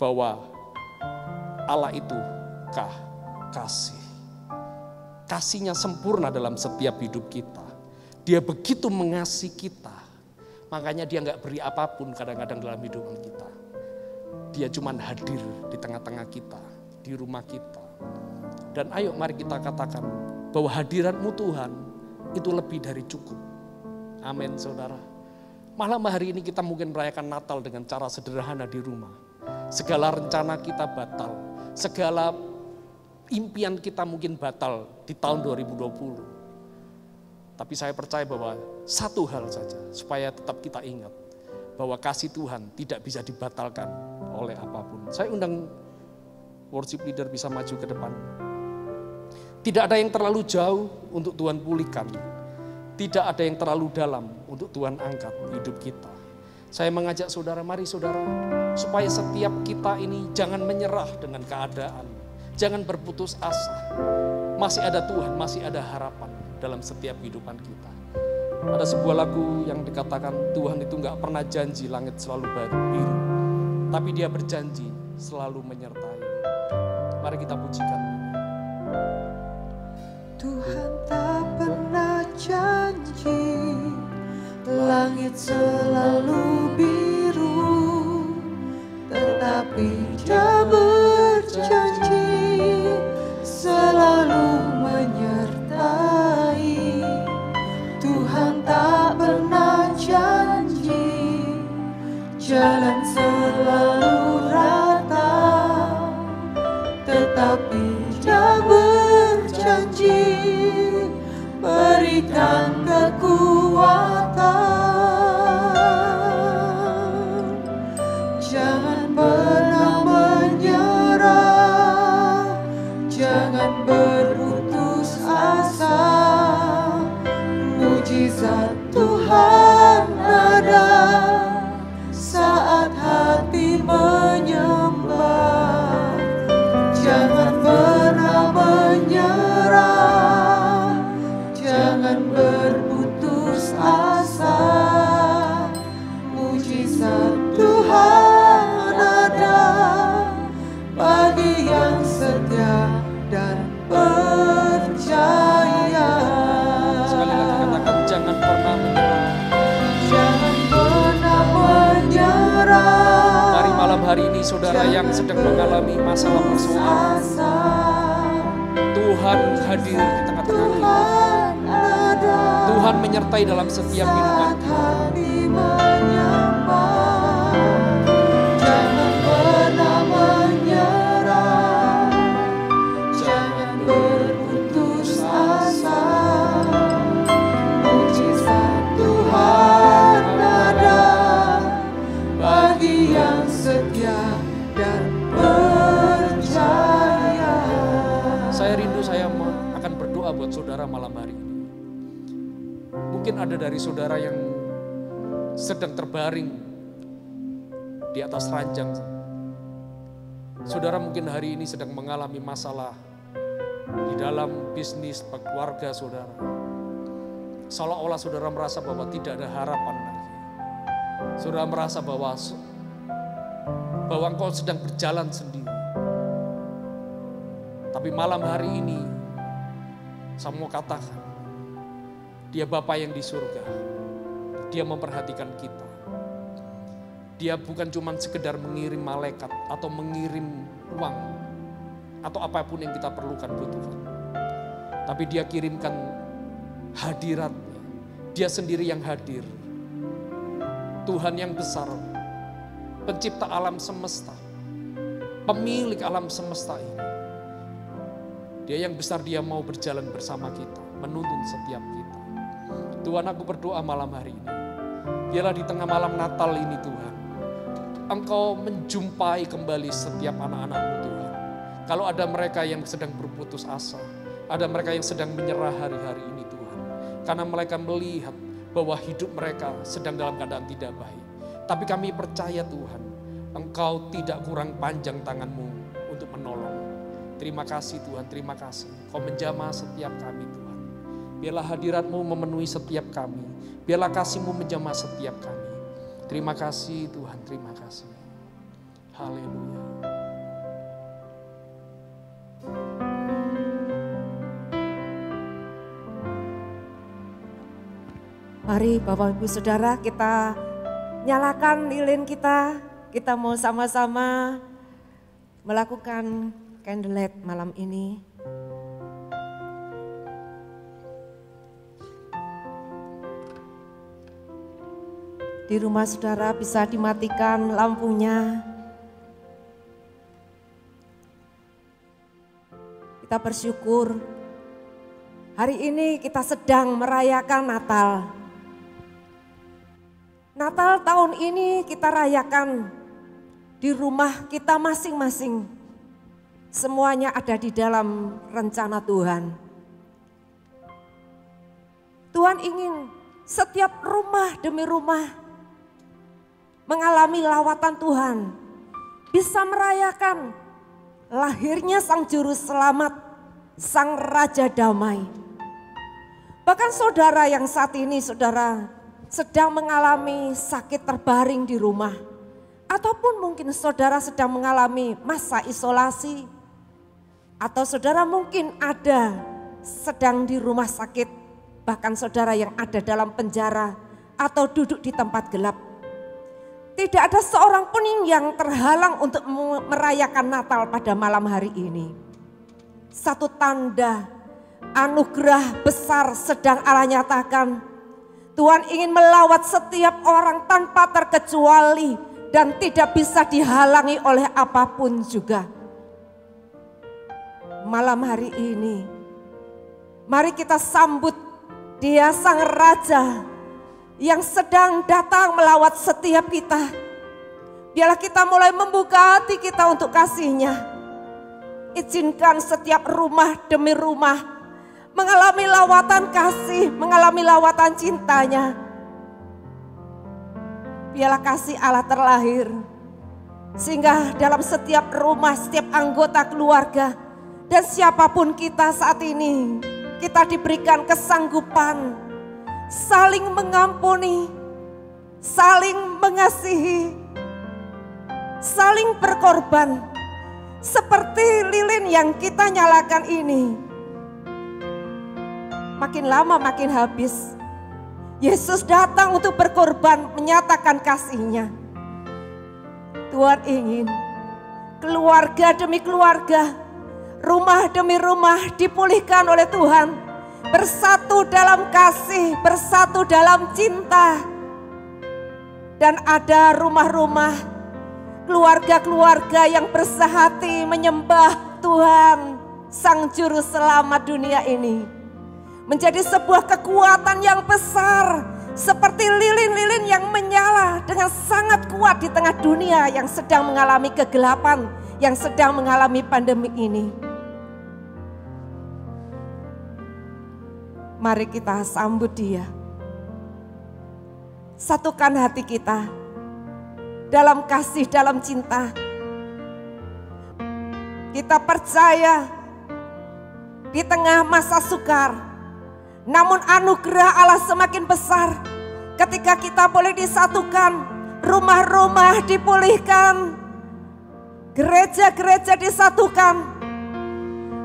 bahwa Allah itu kasih. Kasihnya sempurna dalam setiap hidup kita. Dia begitu mengasihi kita. Makanya dia nggak beri apapun kadang-kadang dalam hidup kita. Dia cuma hadir di tengah-tengah kita, di rumah kita. Dan ayo mari kita katakan bahwa hadiratmu Tuhan itu lebih dari cukup. Amin saudara. Malam hari ini kita mungkin merayakan Natal dengan cara sederhana di rumah. Segala rencana kita batal. Segala impian kita mungkin batal di tahun 2020. Tapi saya percaya bahwa satu hal saja supaya tetap kita ingat. Bahwa kasih Tuhan tidak bisa dibatalkan oleh apapun. Saya undang worship leader bisa maju ke depan. Tidak ada yang terlalu jauh untuk Tuhan pulihkan. Tidak ada yang terlalu dalam untuk Tuhan angkat hidup kita. Saya mengajak saudara, mari saudara, supaya setiap kita ini jangan menyerah dengan keadaan. Jangan berputus asa. Masih ada Tuhan, masih ada harapan dalam setiap kehidupan kita. Ada sebuah lagu yang dikatakan Tuhan itu gak pernah janji langit selalu biru. Tapi dia berjanji selalu menyertai. Mari kita pujikan. Tuhan tak pernah janji langit selalu biru, tetapi Dia berjanji selalu menyertai. Tuhan tak pernah janji jalan selalu rata, tetapi Dia berjanji berikan kekuatan. Jangan pernah menyerah, jangan berputus asa. Mujizat Tuhan ada saat hati menyembah. Jangan pernah menyerah, jangan berputus asa. Mujizat Tuhan ada bagi yang setia dan percaya. Sekali lagi katakan jangan pernah menyerah. Jangan pernah menyerah. Mari malam hari ini saudara yang sedang mengalami masalah persoalan, Tuhan hadir di tengah-tengah kita. Tuhan menyertai dalam setiap kehidupan kita. Jangan pernah menyerah, jangan berputus asa. Mujizat Tuhan ada bagi yang setia dan percaya. Saya rindu saya akan berdoa buat saudara malam hari ini. Mungkin ada dari saudara yang sedang terbaring di atas ranjang. Saudara mungkin hari ini sedang mengalami masalah di dalam bisnis, keluarga saudara. Seolah-olah saudara merasa bahwa tidak ada harapan lagi. Saudara merasa bahwa bahwa engkau sedang berjalan sendiri. Tapi malam hari ini, saya mau katakan, Dia Bapa yang di surga. Dia memperhatikan kita. Dia bukan cuma sekedar mengirim malaikat atau mengirim uang atau apapun yang kita perlukan butuhkan. Tapi Dia kirimkan hadiratnya. Dia sendiri yang hadir. Tuhan yang besar, pencipta alam semesta, pemilik alam semesta ini. Dia yang besar, Dia mau berjalan bersama kita, menuntun setiap kita. Tuhan, aku berdoa malam hari ini. Biarlah di tengah malam Natal ini Tuhan, Engkau menjumpai kembali setiap anak-anak-Mu Tuhan. Kalau ada mereka yang sedang berputus asa, ada mereka yang sedang menyerah hari-hari ini Tuhan. Karena mereka melihat bahwa hidup mereka sedang dalam keadaan tidak baik. Tapi kami percaya Tuhan, Engkau tidak kurang panjang tangan-Mu untuk menolong. Terima kasih Tuhan, terima kasih. Kau menjamah setiap kami Tuhan. Biarlah hadirat-Mu memenuhi setiap kami. Biarlah kasih-Mu menjamah setiap kami. Terima kasih Tuhan, terima kasih. Haleluya. Mari Bapak Ibu Saudara, kita nyalakan lilin kita. Kita mau sama-sama melakukan candlelight malam ini. Di rumah saudara bisa dimatikan lampunya. Kita bersyukur hari ini kita sedang merayakan Natal. Natal tahun ini kita rayakan di rumah kita masing-masing. Semuanya ada di dalam rencana Tuhan. Tuhan ingin setiap rumah demi rumah mengalami lawatan Tuhan, bisa merayakan lahirnya Sang Juru Selamat, Sang Raja Damai. Bahkan saudara yang saat ini saudara sedang mengalami sakit terbaring di rumah, ataupun mungkin saudara sedang mengalami masa isolasi, atau saudara mungkin ada sedang di rumah sakit, bahkan saudara yang ada dalam penjara atau duduk di tempat gelap. Tidak ada seorang pun yang terhalang untuk merayakan Natal pada malam hari ini. Satu tanda anugerah besar sedang Allah nyatakan. Tuhan ingin melawat setiap orang tanpa terkecuali dan tidak bisa dihalangi oleh apapun juga. Malam hari ini, mari kita sambut Dia Sang Raja yang sedang datang melawat setiap kita. Biarlah kita mulai membuka hati kita untuk kasih-Nya. Izinkan setiap rumah demi rumah mengalami lawatan kasih, mengalami lawatan cintanya. Biarlah kasih Allah terlahir. Sehingga dalam setiap rumah, setiap anggota keluarga, dan siapapun kita saat ini, kita diberikan kesanggupan saling mengampuni, saling mengasihi, saling berkorban. Seperti lilin yang kita nyalakan ini. Makin lama makin habis. Yesus datang untuk berkorban, menyatakan kasih-Nya. Tuhan ingin keluarga demi keluarga, rumah demi rumah dipulihkan oleh Tuhan. Bersatu dalam kasih, bersatu dalam cinta. Dan ada rumah-rumah, keluarga-keluarga yang bersehati menyembah Tuhan, Sang Juru Selamat dunia ini. Menjadi sebuah kekuatan yang besar, seperti lilin-lilin yang menyala dengan sangat kuat di tengah dunia yang sedang mengalami kegelapan, yang sedang mengalami pandemi ini. Mari kita sambut Dia. Satukan hati kita dalam kasih, dalam cinta. Kita percaya di tengah masa sukar, namun anugerah Allah semakin besar ketika kita boleh disatukan, rumah-rumah dipulihkan, gereja-gereja disatukan,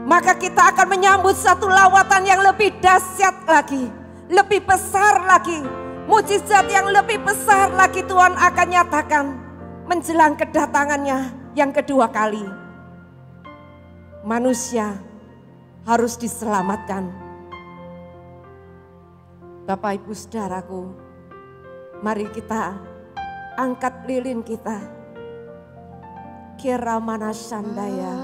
maka kita akan menyambut satu lawatan yang lebih dahsyat lagi, lebih besar lagi. Mujizat yang lebih besar lagi Tuhan akan nyatakan menjelang kedatangannya yang kedua kali. Manusia harus diselamatkan. Bapak Ibu Saudaraku, mari kita angkat lilin kita. Kiramana Sandaya.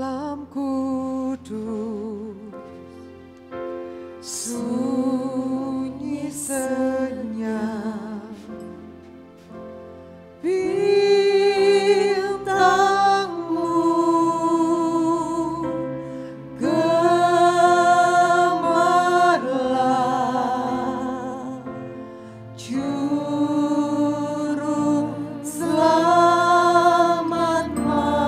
Alam kudus, sunyi senyap, bintangmu gemerlap, juru selamat manusia.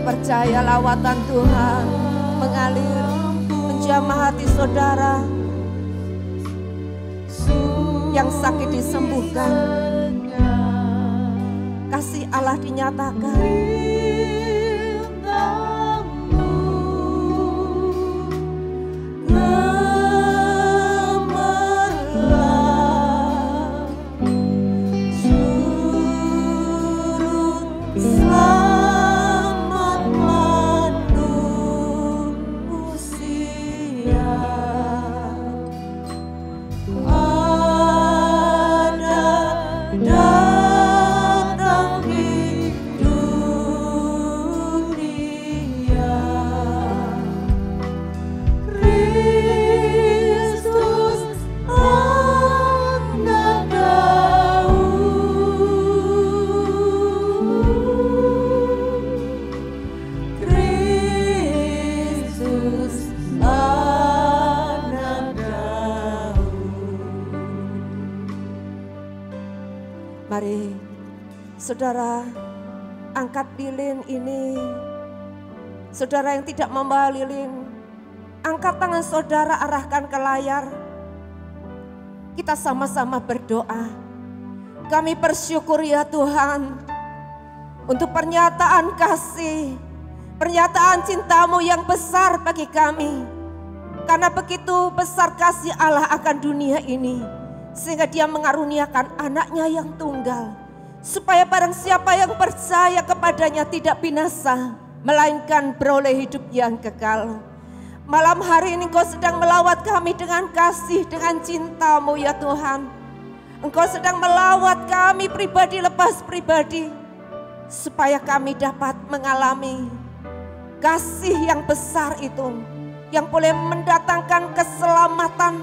Percaya lawatan Tuhan mengalir menjamah hati saudara yang sakit disembuhkan, kasih Allah dinyatakan. Mari saudara angkat lilin ini. Saudara yang tidak membawa lilin, angkat tangan saudara, arahkan ke layar. Kita sama-sama berdoa. Kami bersyukur ya Tuhan untuk pernyataan kasih, pernyataan cintamu yang besar bagi kami. Karena begitu besar kasih Allah akan dunia ini, sehingga dia mengaruniakan anaknya yang tunggal, supaya barang siapa yang percaya kepadanya tidak binasa, melainkan beroleh hidup yang kekal. Malam hari ini Engkau sedang melawat kami dengan kasih, dengan cintamu ya Tuhan. Engkau sedang melawat kami pribadi lepas pribadi, supaya kami dapat mengalami kasih yang besar itu, yang boleh mendatangkan keselamatan,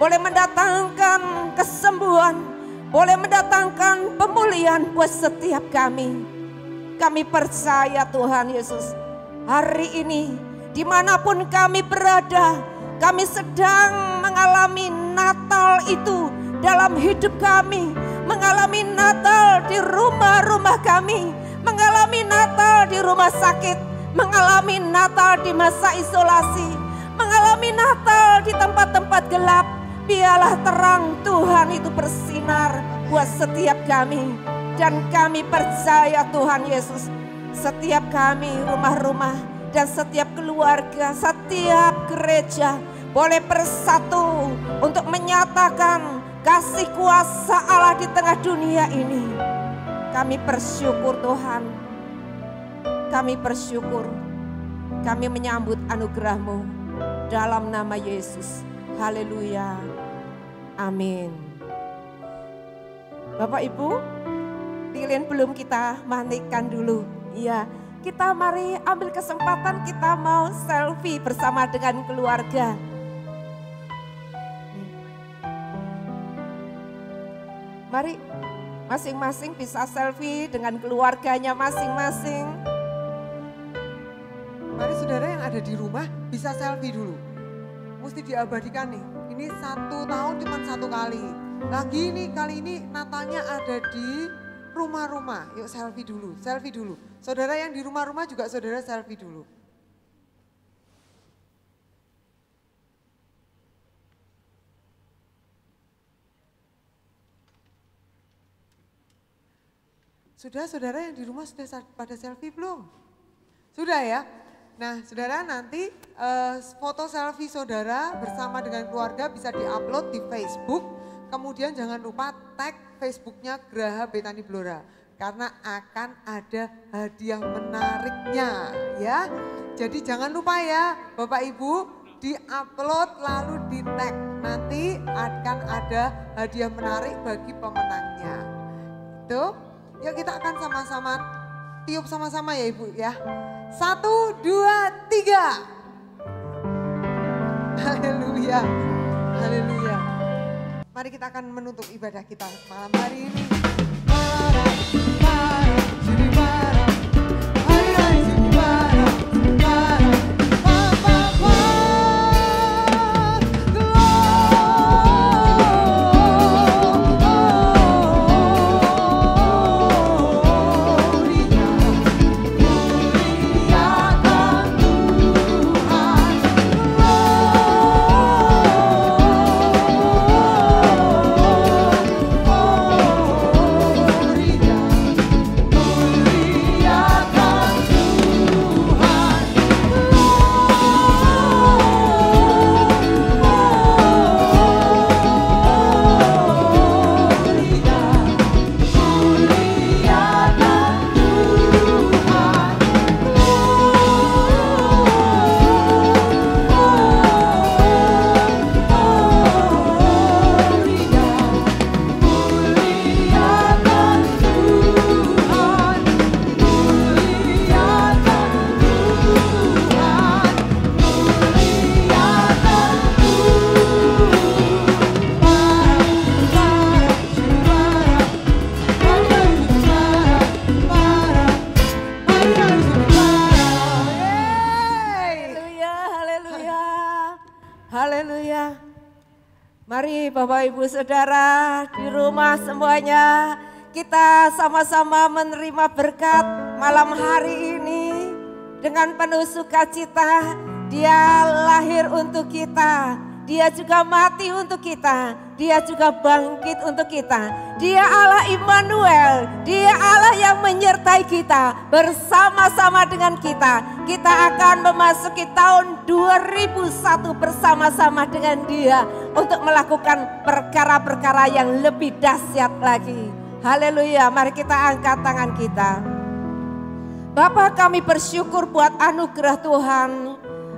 boleh mendatangkan kesembuhan, boleh mendatangkan pemulihan buat setiap kami. Kami percaya Tuhan Yesus, hari ini dimanapun kami berada, kami sedang mengalami Natal itu dalam hidup kami, mengalami Natal di rumah-rumah kami, mengalami Natal di rumah sakit, mengalami Natal di masa isolasi, mengalami Natal di tempat-tempat gelap. Biarlah terang Tuhan itu bersinar buat setiap kami. Dan kami percaya Tuhan Yesus, setiap kami rumah-rumah dan setiap keluarga, setiap gereja boleh bersatu untuk menyatakan kasih kuasa Allah di tengah dunia ini. Kami bersyukur Tuhan, kami bersyukur, kami menyambut anugerah-Mu dalam nama Yesus. Haleluya, amin. Bapak Ibu, lilin belum kita matikan dulu. Iya, kita mari ambil kesempatan, kita mau selfie bersama dengan keluarga. Mari masing-masing bisa selfie dengan keluarganya masing-masing. Mari saudara yang ada di rumah bisa selfie dulu. Mesti diabadikan nih. Ini 1 tahun cuma 1 kali. Lagi ini kali ini Natalnya ada di rumah-rumah. Yuk selfie dulu, selfie dulu. Saudara yang di rumah-rumah juga saudara selfie dulu. Sudah saudara yang di rumah sudah pada selfie belum? Sudah ya? Nah saudara nanti foto selfie saudara bersama dengan keluarga bisa diupload di Facebook. Kemudian jangan lupa tag Facebooknya Graha Betani Blora. Karena akan ada hadiah menariknya ya. Jadi jangan lupa ya Bapak Ibu diupload lalu di tag. Nanti akan ada hadiah menarik bagi pemenangnya. Itu. Yuk kita akan sama-sama tiup sama-sama ya Ibu ya. 1, 2, 3. Haleluya. Haleluya. Mari kita akan menutup ibadah kita malam hari ini. Haleluya. Mari Bapak Ibu Saudara di rumah semuanya kita sama-sama menerima berkat malam hari ini dengan penuh sukacita. Dia lahir untuk kita, Dia juga mati untuk kita, Dia juga bangkit untuk kita. Dia Allah Immanuel, Dia Allah yang menyertai kita bersama-sama dengan kita. Kita akan memasuki tahun 2001 bersama-sama dengan Dia untuk melakukan perkara-perkara yang lebih dahsyat lagi. Haleluya, mari kita angkat tangan kita. Bapa, kami bersyukur buat anugerah Tuhan.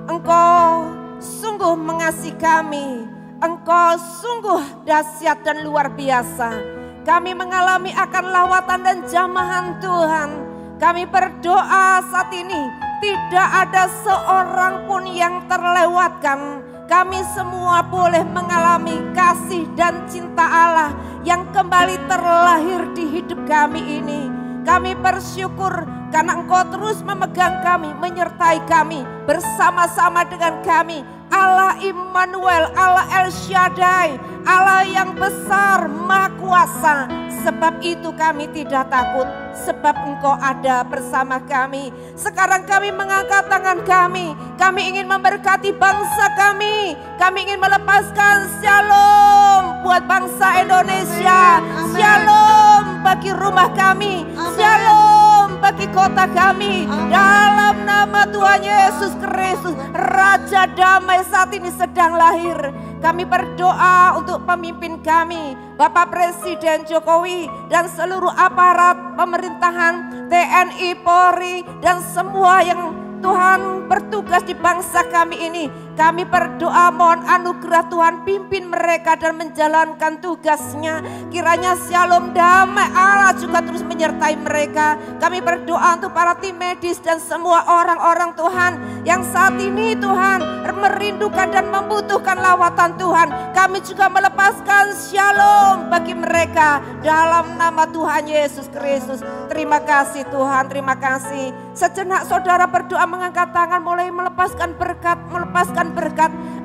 Engkau sungguh mengasihi kami. Engkau sungguh dahsyat dan luar biasa. Kami mengalami akan lawatan dan jamahan Tuhan. Kami berdoa saat ini tidak ada seorang pun yang terlewatkan. Kami semua boleh mengalami kasih dan cinta Allah yang kembali terlahir di hidup kami ini. Kami bersyukur karena Engkau terus memegang kami, menyertai kami, bersama-sama dengan kami. Allah Immanuel, Allah El Shaddai, Allah yang besar, Maha Kuasa. Sebab itu kami tidak takut, sebab Engkau ada bersama kami. Sekarang kami mengangkat tangan kami ingin memberkati bangsa kami ingin melepaskan shalom buat bangsa Indonesia, shalom bagi rumah kami, shalom bagi kota kami. Dalam nama Tuhan Yesus Kristus, Raja Damai saat ini sedang lahir. Kami berdoa untuk pemimpin kami, Bapak Presiden Jokowi dan seluruh aparat pemerintahan, TNI, Polri dan semua yang Tuhan bertugas di bangsa kami ini. Kami berdoa mohon anugerah Tuhan pimpin mereka dan menjalankan tugasnya. Kiranya shalom damai Allah juga terus menyertai mereka. Kami berdoa untuk para tim medis dan semua orang-orang Tuhan yang saat ini Tuhan merindukan dan membutuhkan lawatan Tuhan. Kami juga melepaskan shalom bagi mereka dalam nama Tuhan Yesus Kristus. Terima kasih Tuhan, terima kasih. Sejenak saudara berdoa mengangkat tangan mulai melepaskan berkat,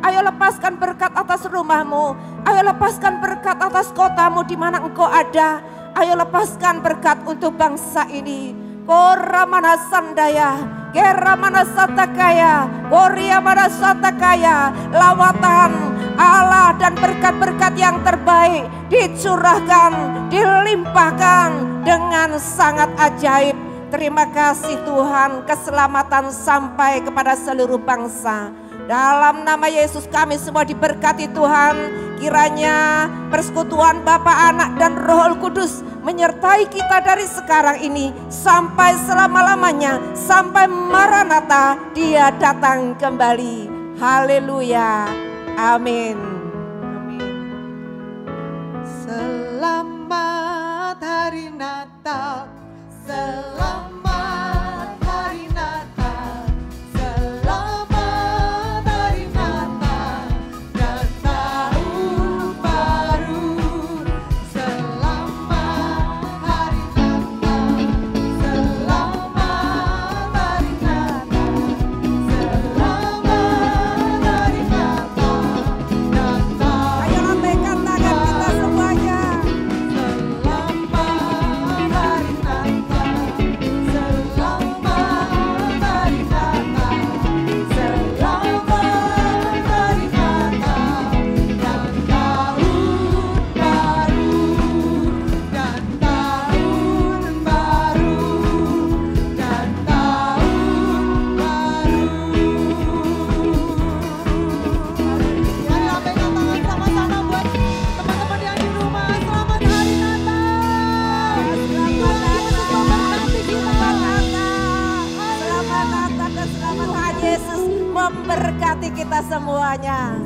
Ayo lepaskan berkat atas rumahmu. Ayo lepaskan berkat atas kotamu di mana engkau ada. Ayo lepaskan berkat untuk bangsa ini. Koramana sandaya, Geramana satakaya, Koryamana satakaya. Lawatan Allah dan berkat-berkat yang terbaik dicurahkan, dilimpahkan dengan sangat ajaib. Terima kasih Tuhan, keselamatan sampai kepada seluruh bangsa. Dalam nama Yesus kami semua diberkati Tuhan. Kiranya persekutuan Bapa, Anak dan Roh Kudus menyertai kita dari sekarang ini sampai selama-lamanya, sampai Maranatha Dia datang kembali. Haleluya. Amin. Selamat hari Natal. Selamat hari Natal. Selamat hari Natal dan tahun baru. Selamat hari Natal. Selamat hari Natal. Selamat hari Natal dan tahun. Ayo lambaikan tangan kita semuanya. Selamat hari Natal. Memberkati kita semuanya.